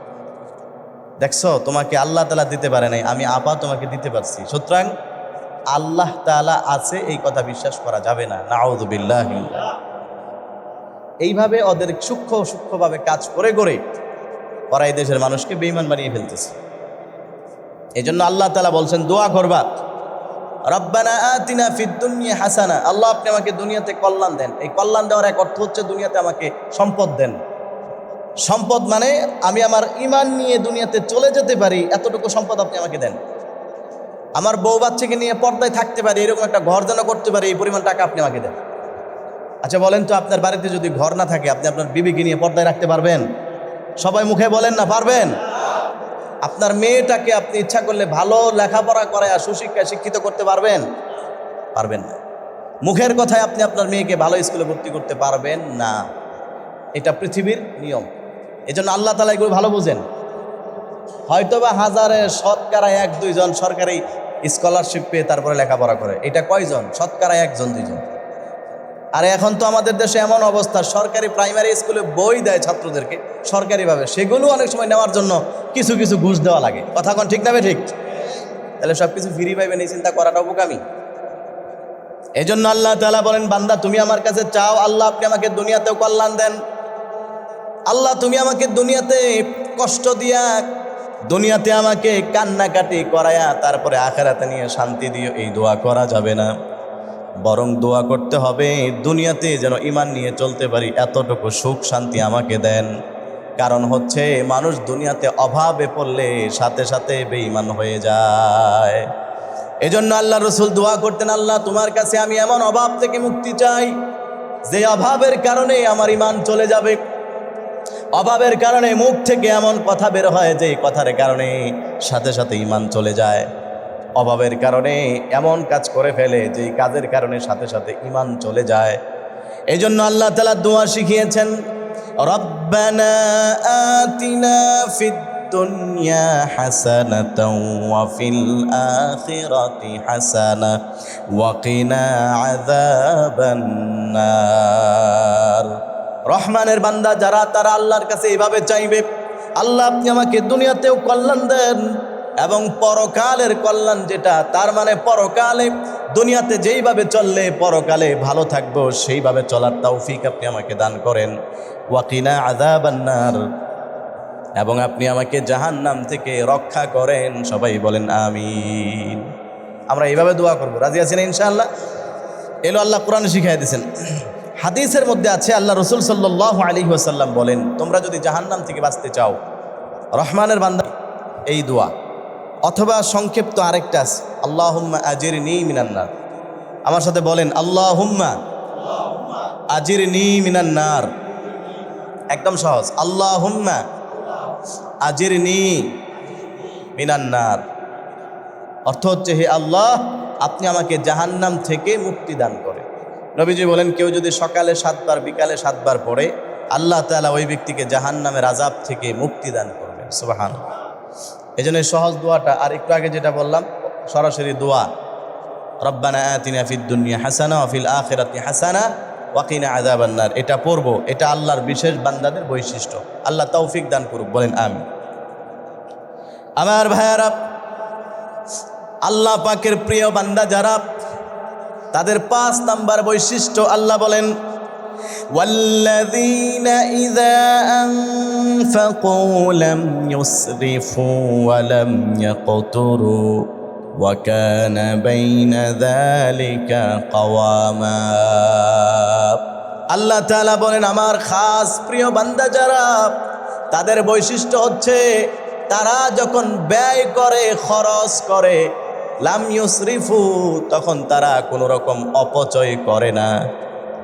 [SPEAKER 1] দেখছো তোমাকে আল্লাহ তাআলা দিতে পারে নাই, আমি আপা তোমাকে দিতে পারছি, সুতরাং আল্লাহ তাআলা আছে এই কথা বিশ্বাস করা যাবে না। নাউযুবিল্লাহ। এইভাবে ওদের সূক্ষ্মভাবে কাজ করে করে ওরা এই দেশের মানুষকে বেঈমান বানিয়ে ফেলতেছে। এই জন্য আল্লাহ তাআলা বলছেন দোয়া করবা, রব্বানা আতিনা ফিদ দুনিয়া হাসানা, আল্লাহ আপনি আমাকে দুনিয়াতে কল্যাণ দেন। এই কল্যাণ দেওয়ার এক অর্থ হচ্ছে দুনিয়াতে আমাকে সম্পদ দেন। সম্পদ মানে আমি আমার ঈমান নিয়ে দুনিয়াতে চলে যেতে পারি, এতটুকু সম্পদ আপনি আমাকে দেন। আমার বউ বাচ্চাকে নিয়ে পর্দায় থাকতে পারি, এরকম একটা ঘর যেন করতে পারি, এই পরিমাণ টাকা আপনি আমাকে দেন। আচ্ছা বলেন তো, আপনার বাড়িতে যদি ঘর না থাকে আপনি আপনার বিবিকে নিয়ে পর্দায় রাখতে পারবেন? সবাই মুখে বলেন না পারবেন? আপনার মেয়েটাকে আপনি ইচ্ছা করলে ভালো লেখাপড়া করায় সুশিক্ষায় শিক্ষিত করতে পারবেন? পারবেন না। মুখের কথায় আপনি আপনার মেয়েকে ভালো স্কুলে ভর্তি করতে পারবেন না। এটা পৃথিবীর নিয়ম। এই জন্য আল্লাহ তাআলা এগুলো ভালো বুঝেন। হয়তোবা হাজারে শতকরা 1-2 জন সরকারি স্কলারশিপ পেয়ে তারপরে লেখাপড়া করে, এটা কয়জন? শতকরা 1-2 জন। আর এখন তো আমাদের দেশে এমন অবস্থা, সরকারি প্রাইমারি স্কুলে বই দেয় ছাত্রদেরকে সরকারিভাবে, সেগুলো অনেক সময় নেওয়ার জন্য কিছু কিছু ঘুষ দেওয়া লাগে। কথা কোন ঠিক না বে ঠিক? তাহলে সব কিছু ফ্রি পাইবেন এই চিন্তা করাটা বোকামি। এই জন্য আল্লাহ তাআলা বলেন বান্দা তুমি আমার কাছে চাও, আল্লাহ আপনি আমাকে দুনিয়াতেও কল্যাণ দেন। আল্লাহ তুমি আমাকে দুনিয়াতে কষ্ট দিয়া, দুনিয়াতে আমাকে কান্নাকাটি করায়া তারপরে আখিরাতে নিয়ে শান্তি দিও, এই দোয়া করা যাবে না। বরং দোয়া করতে হবে দুনিয়াতে যেন ঈমান নিয়ে চলতে পারি, এতটুকু সুখ শান্তি আমাকে দেন। কারণ হচ্ছে মানুষ দুনিয়াতে অভাবে পড়লে সাথে সাথে বেঈমান হয়ে যায়। এজন্য আল্লাহ রাসূল দোয়া করতেন, আল্লাহ তোমার কাছে আমি এমন অভাব থেকে মুক্তি চাই যে অভাবের কারণে আমার ঈমান চলে যাবে, অভাবের কারণে মুখ থেকে এমন কথা বের হয় যে কথার কারণে সাথে সাথে ঈমান চলে যায়, অভাবের কারণে এমন কাজ করে ফেলে যে কাজের কারণে সাথে সাথে ঈমান চলে যায়। এই জন্য আল্লাহ তাআলা দোয়া শিখিয়েছেন, রব্বানা আতিনা ফিদ দুনিয়া হাসানাতাও ওয়া ফিল আখিরাতি হাসানা ওয়া কিনা আযাবান নার। রহমানের বান্দা যারা, তারা আল্লাহর কাছে এইভাবে চাইবে, আল্লাহ আপনি আমাকে দুনিয়াতেও কল্যাণ দেন এবং পরকালের কল্যাণ যেটা, তার মানে পরকালে দুনিয়াতে যেইভাবে চললে পরকালে ভালো থাকবো সেইভাবে চলার তৌফিক আপনি আমাকে দান করেন। ওয়াকিনা আযাবান নার, এবং আপনি আমাকে জাহান্নাম থেকে রক্ষা করেন। সবাই বলেন আমিন। আমরা এইভাবে দোয়া করবো, রাজি আছেন ইনশাআল্লাহ? এলো আল্লাহ কোরআনে শিখাই দিয়েছেন। হাদিসের মধ্যে আছে, আল্লাহ রসুল সাল্লাল্লাহু আলাইহি ওয়াসাল্লাম বলেন, তোমরা যদি জাহান্নাম থেকে বাঁচতে চাও, রহমানের বান্দা এই দোয়া, অথবা সংক্ষিপ্ত আরেকটা আছে, আল্লাহুম্মা আজিরনি মিনান নার। আমার সাথে বলেন, আল্লাহুম্মা আজিরনি মিনান নার। একদম সহজ, আল্লাহুম্মা আজিরনি মিনান নার। অর্থ হচ্ছে, হে আল্লাহ, আপনি আমাকে জাহান্নাম থেকে মুক্তি দান করেন। নবীজি বলেন, কেউ যদি সকালে 7 বার বিকালে 7 বার পড়ে, আল্লাহ তাআলা ওই ব্যক্তিকে জাহান্নামের আযাব থেকে মুক্তি দান করবেন। সুবহানাল্লাহ। এই জন্য সহজ দোয়াটা, আর একটু আগে যেটা বললাম সরাসরি দোয়া, রব্বানা আতিনা ফিদ দুনিয়া হাসানা ওয়া ফিল আখিরাতি হাসানা ওয়া কিনা আযাবান নার, এটা পড়বো। এটা আল্লাহর বিশেষ বান্দাদের বৈশিষ্ট্য। আল্লাহ তৌফিক দান করুক, বলেন আমিন। আমার ভাইয়ারা, আল্লাহ পাকের প্রিয় বান্দা যারা, তাদের 5 নাম্বার বৈশিষ্ট্য আল্লাহ বলেন, ওয়াল্লাযীনা ইযা আনফাকু লাম ইউসরিফু ওয়া লাম ইয়াকতুরু ওয়া কানা বাইনা যালিকা কাওয়ামা। আল্লাহ তাআলা বলেন, আমার খাস প্রিয় বান্দা যারা, তাদের বৈশিষ্ট্য হচ্ছে, তারা যখন ব্যয় করে, খরচ করে, লাম ইউসরিফু, তখন তারা কোনো রকম অপচয় করে না।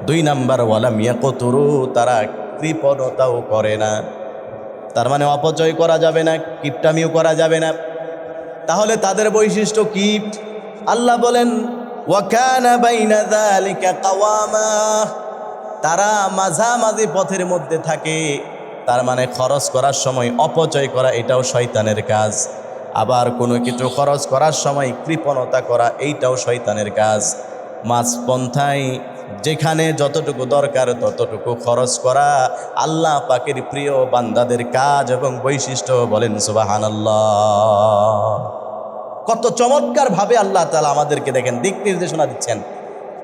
[SPEAKER 1] 2 নাম্বার, ওয়ালাম ইয়াকতুরু, তারা কৃপণতাও করে না। তার মানে অপচয় করা যাবে না, কিপটামিও করা যাবে না। তাহলে তাদের বৈশিষ্ট্য কি? আল্লাহ বলেন, ওয়া কানা বাইনা যালিকা কাওয়ামা, তারা মাঝামাঝি পথের মধ্যে থাকে। তার মানে খরচ করার সময় অপচয় করা, এটাও শয়তানের কাজ। আবার কোনো কিছু খরচ করার সময় কৃপণতা করা, এইটাও শয়তানের কাজ। মাঝপন্থায় যেখানে যতটুকু দরকার ততটুকু খরচ করা আল্লাহ পাকের প্রিয় বান্দাদের কাজ এবং বৈশিষ্ট্য। বলেন সুবহানাল্লাহ। কত চমৎকার ভাবে আল্লাহ তাআলা আমাদেরকে দেখেন দিক নির্দেশনা দিচ্ছেন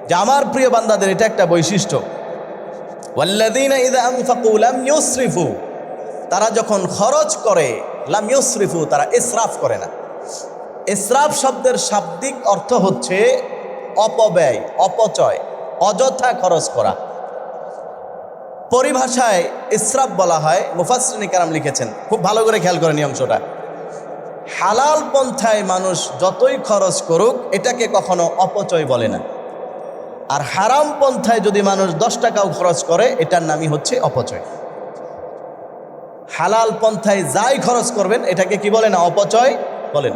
[SPEAKER 1] যে আমার প্রিয় বান্দাদের এটা একটা বৈশিষ্ট্য। ওয়াল্লাযীনা ইযা আনফাকু লাম ইউসরিফু, তারা যখন খরচ করে, লাম ইউসরিফু, তারা ইসরাফ করে না। ইসরাফ শব্দের শাব্দিক অর্থ হচ্ছে অপব্যয়, অপচয়, অযথা খরচ করা। পরিভাষায় ইসরাফ বলা হয়, মুফাসসিরিন কেরাম লিখেছেন, খুব ভালো করে খেয়াল করেন এই অংশটা। হালাল পন্থায় মানুষ যতই খরচ করুক, এটাকে কখনো অপচয় বলে না। আর হারাম পন্থায় যদি মানুষ 10 টাকাও খরচ করে, এটার নামই হচ্ছে অপচয়। হালাল পন্থায় যাই খরচ করবেন, এটাকে কি বলে না? অপচয় বলেন।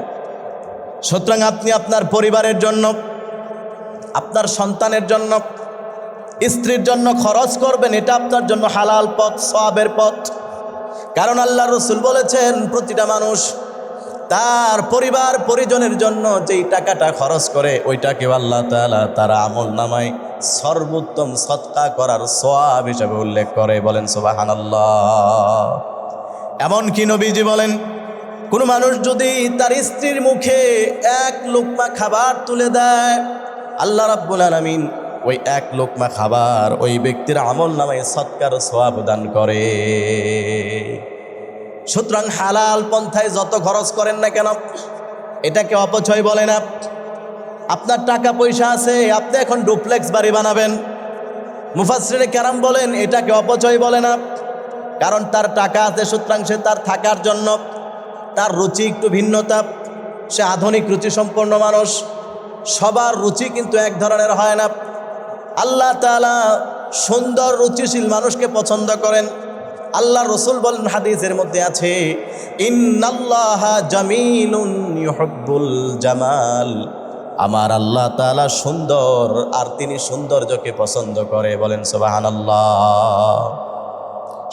[SPEAKER 1] সুতরাং আপনি আপনার পরিবারের জন্য, আপনার সন্তানের জন্য, স্ত্রীর জন্য খরচ করবেন, এটা আপনার জন্য হালাল পথ, সওয়াবের পথ। কারণ আল্লাহ রসুল বলেছেন, প্রতিটা মানুষ তার পরিবার পরিজনের জন্য যেই টাকাটা খরচ করে, ওইটাকে আল্লাহ তাআলা তার আমল নামায় সর্বোত্তম সদকা করার সওয়াব হিসেবে উল্লেখ করে। বলেন সুবহানাল্লাহ। এমনকি নবীজি বলেন, কোন মানুষ যদি তার স্ত্রীর মুখে 1 লোকমা খাবার তুলে দেয়, আল্লাহ রাব্বুল আলামিন ওই 1 লোকমা খাবার ওই ব্যক্তির আমল নামায় সদকার সওয়াব দান করে। সুতরাং হালাল পন্থায় যত খরচ করেন না কেন, এটাকে অপচয় বলে না। আপনার টাকা পয়সা আছে, আপনি এখন ডুপ্লেক্স বাড়ি বানাবেন, মুফাসসিরিন কেরাম বলেন এটাকে অপচয় বলে না। কারণ তার টাকা আছে, সুতরাং সে তার থাকার জন্য, তার রুচি একটু ভিন্নতা, সে আধুনিক রুচি সম্পন্ন মানুষ। সবার রুচি কিন্তু এক ধরনের হয় না। আল্লাহ তাআলা সুন্দর রুচিশীল মানুষকে পছন্দ করেন। আল্লাহ রসুল বলেন, হাদিসের মধ্যে আছে, ইন্নাল্লাহা জামিলুন ইউহিব্বুল জামাল, আমার আল্লাহ তাআলা সুন্দর, আর তিনি সৌন্দর্যকে পছন্দ করে। বলেন সুবহানাল্লাহ।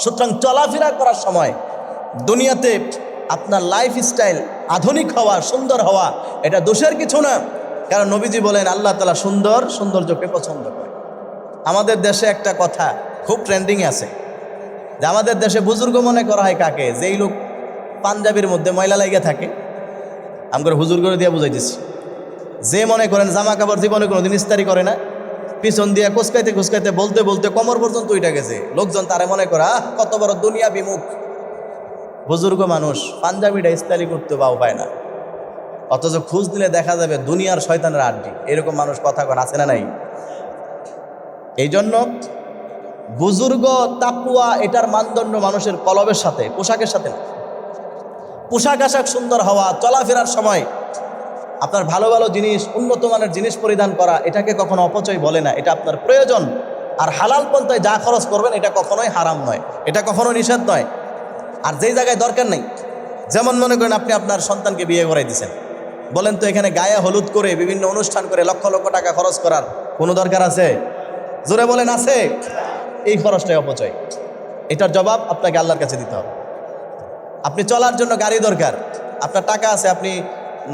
[SPEAKER 1] সুতরাং চলাফেরা করার সময় দুনিয়াতে আপনার লাইফস্টাইল আধুনিক হওয়া, সুন্দর হওয়া, এটা দোষের কিছু না। কারণ নবীজি বলেন, আল্লাহ তাআলা সুন্দর, সৌন্দর্যকে পছন্দ করে। আমাদের দেশে একটা কথা খুব ট্রেন্ডিংয়ে আছে, যে আমাদের দেশে বুজুর্গ মনে করা হয় কাকে? যেই লোক পাঞ্জাবির মধ্যে ময়লা লাগিয়ে থাকে। আমরা হুজুর করে দিয়ে বুঝাই দিচ্ছি, যে মনে করেন জামা কাপড় জীবনে কোনোদিন ইস্তারি করে না, পিছন দিয়ে কুচকাইতে কুচকাইতে বলতে বলতে কোমর পর্যন্ত উঠে গেছে, লোকজন তারে মনে করে কত বড় দুনিয়া বিমুখ। বুজুর্গ মানুষ পাঞ্জাবিটা ইস্তারি করতে পাও পায় না, অথচ খোঁজ দিলে দেখা যাবে দুনিয়ার শয়তানের আড্ডি। এরকম মানুষ কথা কন আছে না নাই? এই জন্য বুজুর্গ তাকওয়া এটার মানদণ্ড মানুষের কলবের সাথে, পোশাকের সাথে না। পোশাক আশাক সুন্দর হওয়া, চলাফেরার সময় আপনার ভালো ভালো জিনিস, উন্নত মানের জিনিস পরিধান করা, এটাকে কখনো অপচয় বলে না, এটা আপনার প্রয়োজন। আর হালাল পন্থায় যা খরচ করবেন এটা কখনোই হারাম নয়, এটা কখনো নিষেধ নয়। আর যেই জায়গায় দরকার নেই, যেমন মনে করেন আপনি আপনার সন্তানকে বিয়ে করাই দিয়েছেন, বলেন তো এখানে গায়ে হলুদ করে বিভিন্ন অনুষ্ঠান করে লক্ষ লক্ষ টাকা খরচ করার কোনো দরকার আছে? জোরে বলেন আছে? এই খরচটাই অপচয়। এটার জবাব আপনাকে আল্লাহর কাছে দিতে হবে। আপনি চলার জন্য গাড়ি দরকার, আপনার টাকা আছে, আপনি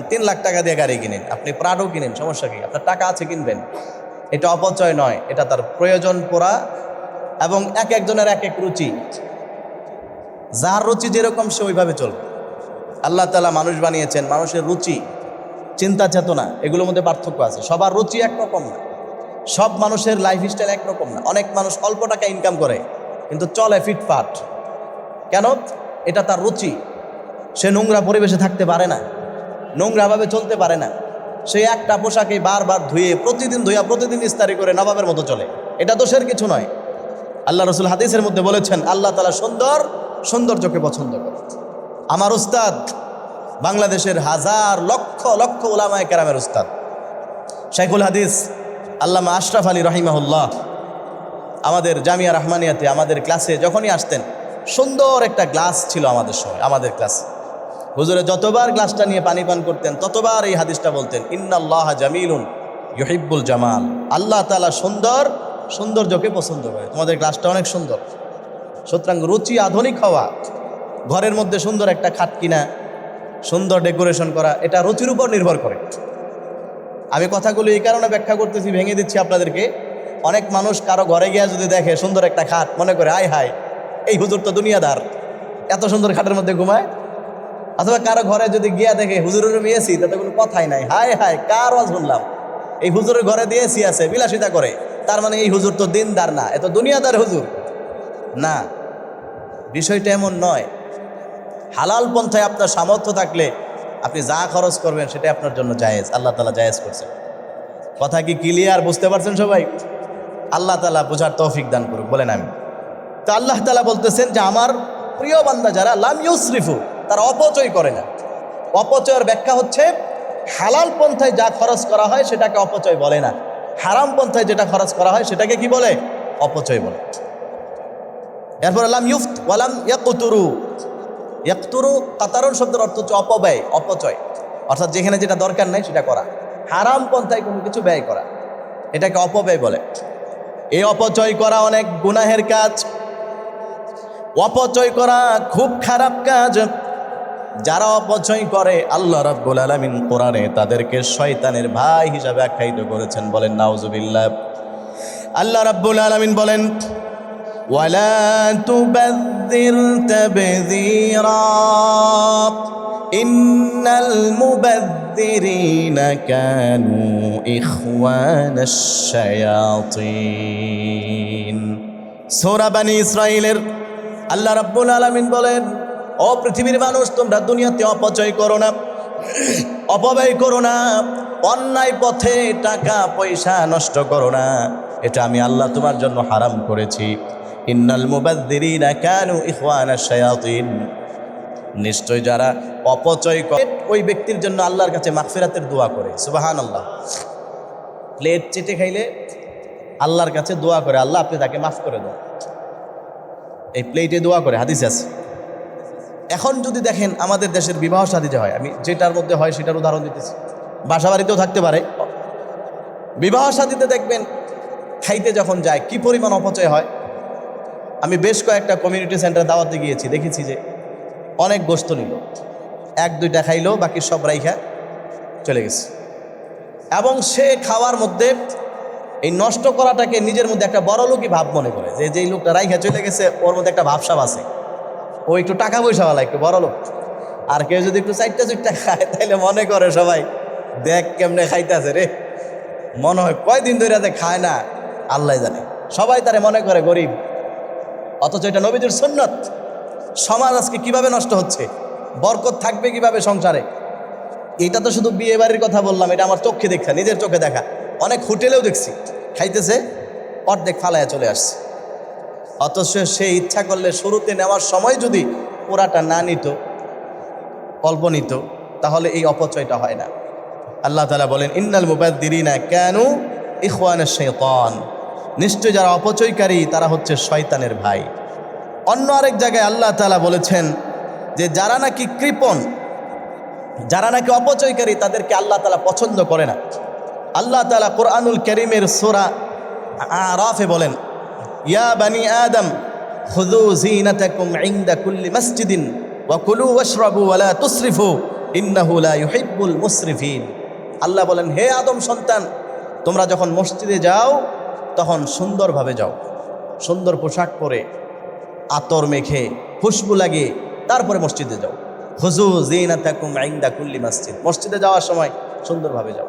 [SPEAKER 1] 3 লাখ টাকা দিয়ে গাড়ি কিনেন, আপনি প্রাডো কিনেন, সমস্যা কি? আপনার টাকা আছে, কিনবেন। এটা অপচয় নয়, এটা তার প্রয়োজন পুরা। এবং এক একজনের এক এক রুচি, যার রুচি যেরকম সে ওইভাবে চলবে। আল্লাহ তাআলা মানুষ বানিয়েছেন, মানুষের রুচি, চিন্তা চেতনা এগুলোর মধ্যে পার্থক্য আছে। সবার রুচি একরকম না, সব মানুষের লাইফস্টাইল একরকম না। অনেক মানুষ অল্প টাকা ইনকাম করে কিন্তু চলে ফিটফাট। কেন? এটা তার রুচি। সে নোংরা পরিবেশে থাকতে পারে না, নোংরাভাবে চলতে পারে না। সে একটা পোশাকে বারবার ধুয়ে, প্রতিদিন ইস্তারি করে নবাবের মতো চলে। এটা দোষের কিছু নয়। আল্লাহ রসুল হাদিসের মধ্যে বলেছেন, আল্লাহ তাআলা সৌন্দর্যকে পছন্দ করে। আমার উস্তাদ, বাংলাদেশের হাজার লক্ষ লক্ষ উলামায়ে কেরামের উস্তাদ শাইখুল হাদিস আল্লামা আশরাফ আলী রহিমাহুল্লাহ, আমাদের জামিয়া রহমানিয়াতে আমাদের ক্লাসে যখনই আসতেন, সুন্দর একটা গ্লাস ছিল আমাদের সময়, আমাদের ক্লাসে হুজুরে যতবার গ্লাসটা নিয়ে পানি পান করতেন ততবার এই হাদিসটা বলতেন, ইন্নাল্লাহা জামিলুন ইউহিব্বুল জামাল। আল্লাহ তাআলা সৌন্দর্যকে পছন্দ করে। তোমাদের গ্লাসটা অনেক সুন্দর। সুতরাং রুচি আধুনিক হওয়া, ঘরের মধ্যে সুন্দর একটা খাট কিনা, সুন্দর ডেকোরেশন করা, এটা রুচির উপর নির্ভর করে। আমি কথাগুলো এই কারণে ব্যাখ্যা করতেছি, ভেঙে দিচ্ছি আপনাদেরকে। অনেক মানুষ কারো ঘরে গিয়া যদি দেখে সুন্দর একটা খাট, মনে করে আয় হায় এই হুজুর তো দুনিয়াদার, এত সুন্দর খাটের মধ্যে ঘুমায়। অথবা কারো ঘরে যদি গিয়া দেখে হুজুরের রুমে এসি, তাতে কোনো কথাই নাই, হায় হায় কার ওয়াজ শুনলাম, এই হুজুরের ঘরে দিয়ে এসি আছে, বিলাসিতা করে, তার মানে এই হুজুর তো দিনদার না, এত দুনিয়াদার হুজুর না। বিষয়টা এমন নয়। হালাল পন্থায় আপনার সামর্থ্য থাকলে আপনি যা খরচ করবেন সেটা আপনার জন্য জায়েজ। আল্লাহ তাআলা জায়েজ করছেন। কথা কি ক্লিয়ার? বুঝতে পারছেন সবাই? আল্লাহ তাআলা বোঝার তৌফিক দান করুক, বলেন আমি। তো আল্লাহ তাআলা বলতেছেন যে আমার প্রিয় বান্দা যারা লাম ইউসরিফু, তারা অপচয় করে না। অপচয়ের ব্যাখ্যা হচ্ছে, হালাল পন্থায় যা খরচ করা হয় সেটাকে অপচয় বলে না, হারাম পন্থায় যেটা খরচ করা হয় সেটাকে কি বলে? অপচয় বলে। এরপর লাম ইউফত ওয়ালাম ইয়াকতুরু। ইয়াকতুরু কাতারুন শব্দের অর্থ হচ্ছে অপব্যয়, অপচয়, অর্থাৎ যেখানে যেটা দরকার নাই সেটা করা। হারাম পন্থায় কোনো কিছু ব্যয় করা, এটাকে অপব্যয় বলে। এই অপচয় করা অনেক গুনাহের কাজ। অপচয় করা খুব খারাপ কাজ। যারা অপচয় করে আল্লাহ রাব্বুল আলামিন কোরআনে তাদেরকে শয়তানের ভাই হিসাবে আখ্যায়িত করেছেন, বলেন নাউজুবিল্লাহ। আল্লাহ রাব্বুল আলামিন বলেন, ওয়ালা তুবাযযির তাবযীরা ইন্নাল মুবাযযিরিনা কানু ইখওয়ানাশ শায়াতিন। সূরা বনী ইসরাঈলের আল্লাহ রাব্বুল আলামিন বলেন, ও পৃথিবীর মানুষ, তোমরা দুনিয়াতে অপচয় করো না, অপব্যয় করো না, অন্যায় পথে টাকা পয়সা নষ্ট করো না, এটা আমি আল্লাহ তোমার জন্য হারাম করেছি। ইন্নাল মুবাযযিরিনা কানু ইখওয়ানাশ শায়াতিন। নিশ্চয় যারা অপচয় করে ওই ব্যক্তির জন্য আল্লাহর কাছে মাগফিরাতের দোয়া করে। সুবহানাল্লাহ। প্লেট চেটে খাইলে আল্লাহর কাছে দোয়া করে, আল্লাহ আপনি তাকে মাফ করে দাও, এই প্লেটে দোয়া করে, হাদিস আছে। এখন যদি দেখেন আমাদের দেশের বিবাহ শাদী যে হয়, আমি যেটার মধ্যে হয় সেটার উদাহরণ দিতেছি, বাসা বাড়িতেও থাকতে পারে। বিবাহ শাদীতে দেখবেন খাইতে যখন যায় কি পরিমাণ অপচয় হয়। আমি বেশ কয়েকটা কমিউনিটি সেন্টারে দাওয়াতে গিয়েছি, দেখেছি যে অনেক গোশত নিল, 1-2টা খাইলো, বাকি সব রাইখা চলে গেছে। এবং সে খাওয়ার মধ্যে এই নষ্ট করাটাকে নিজের মধ্যে একটা বড় লোকই ভাব মনে করে, যে যেই লোকটা রাইখা চলে গেছে ওর মধ্যে একটা ভাবসাব আছে, ও একটু টাকা পয়সাওয়ালা, একটু বড় লোক। আর কেউ যদি একটু 4টা খায় তাহলে মনে করে সবাই, দেখ কেমনে খাইতেছে রে, মনে হয় কয়দিন ধরে খায় না আল্লাহ জানে, সবাই তারে মনে করে গরিব। অথচ এটা নবীজির সুন্নত। সমাজ আজকে কিভাবে নষ্ট হচ্ছে, বরকত থাকবে কিভাবে সংসারে। এটা তো শুধু বিয়ে বাড়ির কথা বললাম, এটা আমার চোখে দেখা, নিজের চোখে দেখা। অনেক হোটেলেও দেখছি খাইতেছে, অর্ধেক ফালায়া চলে আসছে। অথচ সে ইচ্ছা করলে শুরুতে নেওয়ার সময় যদি পুরাটা না নিত, অল্প নিত, তাহলে এই অপচয়টা হয় না। আল্লাহ তাআলা বলেন ইন্নাল মুবাদ্দিরিনা কানু ইখওয়ানাশ শাইতান, নিশ্চয় যারা অপচয়কারী তারা হচ্ছে শয়তানের ভাই। অন্য আরেক জায়গায় আল্লাহ তাআলা বলেছেন যে যারা নাকি কৃপণ, যারা নাকি অপচয়কারী, তাদেরকে আল্লাহ তাআলা পছন্দ করে না। আল্লাহ তাআলা কোরআনুল কারীমের সূরা আরাফে বলেন ইয়া বানি আদম খুযু যিনাতাকুম ইনদা কুল্লি মসজিদিন ওয়া কুলু ওয়াশরাবু ওয়া লা তুসরিফু ইন্নাহু লা ইউহিব্বুল মুসরিফিন। আল্লাহ বলেন হে আদম সন্তান, তোমরা যখন মসজিদে যাও তখন সুন্দরভাবে যাও, সুন্দর পোশাক পরে, আতর মেখে, খুশবু লাগিয়ে তারপরে মসজিদে যাও। খুযু যিনাতাকুম ইনদা কুল্লি মসজিদ, মসজিদে যাওয়ার সময় সুন্দরভাবে যাও।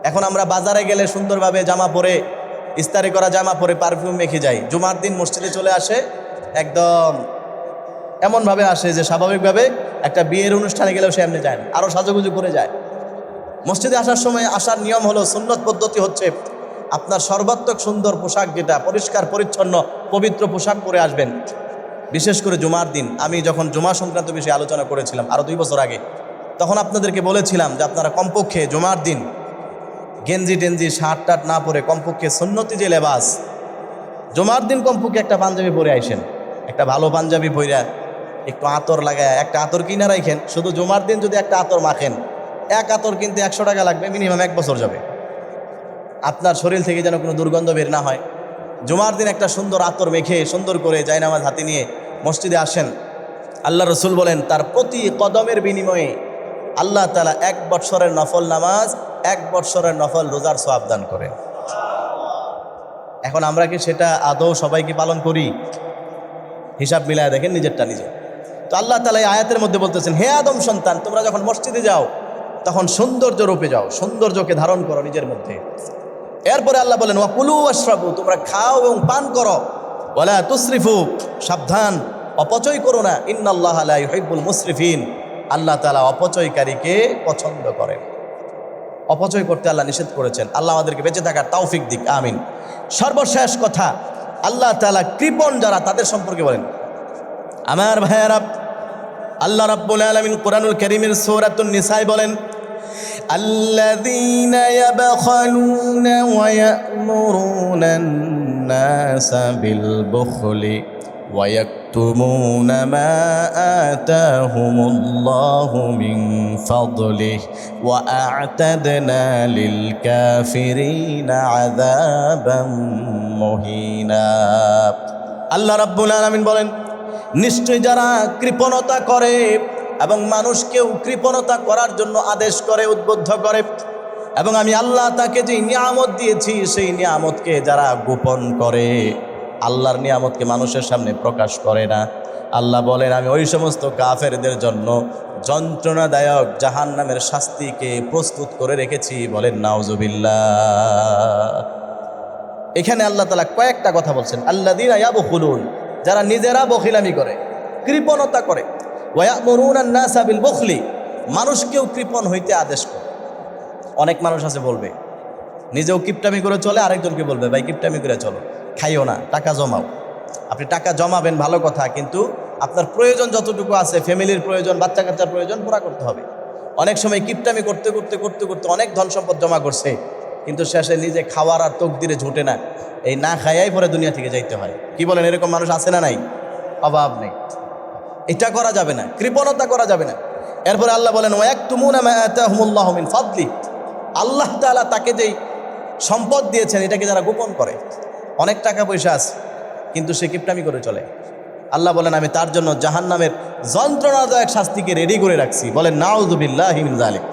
[SPEAKER 1] এখন আমরা বাজারে গেলে সুন্দরভাবে জামা পরে, ইস্তারি করা জামা পরে, পারফিউম মেখে যাই। জুমার দিন মসজিদে চলে আসে একদম এমনভাবে আসে যে স্বাভাবিকভাবে একটা বিয়ের অনুষ্ঠানে গেলেও সে এমনি যায় না, আরও সাজুগুজু করে যায়। মসজিদে আসার সময় আসার নিয়ম হলো, সুন্নত পদ্ধতি হচ্ছে আপনার সর্বাত্মক সুন্দর পোশাক, যেটা পরিষ্কার পরিচ্ছন্ন পবিত্র পোশাক পরে আসবেন। বিশেষ করে জুমার দিন, আমি যখন জুমা সংক্রান্ত বিষয়ে আলোচনা করেছিলাম আরও 2 বছর আগে, তখন আপনাদেরকে বলেছিলাম যে আপনারা কমপক্ষে জুমার দিন গেঞ্জি টেঞ্জি শার্ট টাট না পরে কমপক্ষে সুন্নতি যে লেবাস, জুমার দিন কমপক্ষে একটা পাঞ্জাবি পরে আইসেন, একটা ভালো পাঞ্জাবি পইরা একটু আতর লাগায়, একটা আতর কিনে রাখেন। শুধু জুমার দিন যদি একটা আতর মাখেন, এক আতর কিনতে 100 টাকা লাগবে, মিনিমাম 1 বছর যাবে। আপনার শরীর থেকে যেন কোনো দুর্গন্ধ বের না হয়। জুমার দিন একটা সুন্দর আতর মেখে সুন্দর করে জায়নামাজ হাতে নিয়ে মসজিদে আসেন। আল্লাহ রসুল বলেন তার প্রতি কদমের বিনিময়ে আল্লাহ তাআলা 1 বৎসরের নফল নামাজ, 1 বৎসরের নফল রোজার সওয়াব দান করেন। এখন আমরা কি সেটা আদৌ সবাইকে পালন করি? হিসাব মিলায় দেখেন নিজেরটা নিজে। তো আল্লাহ তাআলা এই আয়াতের মধ্যে বলতেছেন হে আদম সন্তান, তোমরা যখন মসজিদে যাও তখন সৌন্দর্য রূপে যাও, সৌন্দর্যকে ধারণ করো নিজের মধ্যে। এরপরে আল্লাহ বলেন ওয়া কুলু ওয়াশরাবু, তোমরা খাও এবং পান করো, ওয়ালা তুসরিফু, সাবধান অপচয় করো না, ইন্নাল্লাহা লা ইউহিব্বুল মুসরিফিন, আল্লাহ তাআলা অপচয়কারীকে পছন্দ করেন। অপচয় করতে আল্লাহ নিষেধ করেছেন। আল্লাহ আমাদেরকে বেঁচে থাকার তৌফিক দিক, আমিন। সর্বশেষ কথা, আল্লাহ তাআলা কৃপণ যারা তাদের সম্পর্কে বলেন। আমার ভাইয়েরা, আল্লাহ রাব্বুল আলামিন কোরআনুল কারীমের সূরাতুন নিসায় বলেন আল্লাযীনা ইয়াবখালুনা ওয়া ইয়া'মুরুনান নাসা বিল বুখলি ওয়া ইয়াকতুমুনা মা আতাহুমুল্লাহু মিন ফাদলিহি ওয়া আ'তাদনা লিল কাফিরিনা আযাবাম মুহিনা। আল্লাহ রাব্বুল আলামিন বলেন নিশ্চয় যারা কৃপণতা করে এবং মানুষকেও কৃপণতা করার জন্য আদেশ করে, উদ্বুদ্ধ করে, এবং আমি আল্লাহ তাকে যে নিয়ামত দিয়েছি সেই নিয়ামতকে যারা গোপন করে, আল্লাহর নিয়ামতকে মানুষের সামনে প্রকাশ করে না, আল্লাহ বলেন আমি ওই সমস্ত কাফেরদের জন্য যন্ত্রণাদায়ক জাহান্নামের শাস্তিকে প্রস্তুত করে রেখেছি। বলেন নাউজুবিল্লাহ। এখানে আল্লাহ তাআলা কয়েকটা কথা বলছেন। আল্লাযীনা ইয়াবখুলুন, যারা নিজেরা বখিলামি করে, কৃপণতা করে, ওয়া ইয়া'মুরুনান নাসা বিল বুখলি, মানুষকেও কৃপণ হইতে আদেশ করে। অনেক মানুষ আছে বলবে, নিজেও কিপটামি করে চলে, আরেকজনকে বলবে ভাই কিপটামি করে চলো, খাইও না, টাকা জমাও। আপনি টাকা জমাবেন ভালো কথা, কিন্তু আপনার প্রয়োজন যতটুকু আছে, ফ্যামিলির প্রয়োজন, বাচ্চা কাচ্চার প্রয়োজন পুরা করতে হবে। অনেক সময় কিপটামি করতে করতে করতে করতে অনেক ধন সম্পদ জমা করছে, কিন্তু শেষে নিজে খাওয়ার আর তকদিরে ঝুটে না, এই না খাইয়াই পরে দুনিয়া থেকে যাইতে হয়। কি বলেন, এরকম মানুষ আছে না নাই? অভাব নেই। এটা করা যাবে না, কৃপণতা করা যাবে না। এরপরে আল্লাহ বলেন ওয়া ইয়াকতুমুনা মা আতাহুমুল্লাহু মিন ফাদলি, আল্লাহ তাআলা তাকে যেই সম্পদ দিয়েছেন এটাকে যারা গোপন করে, অনেক টাকা পয়সা আছে কিন্তু সে কিপটামি করে চলে, আল্লাহ বলেন আমি তার জন্য জাহান্নামের যন্ত্রণাদায়ক শাস্তিকে রেডি করে রাখছি। বলেন নাউযুবিল্লাহি মিন যালিক।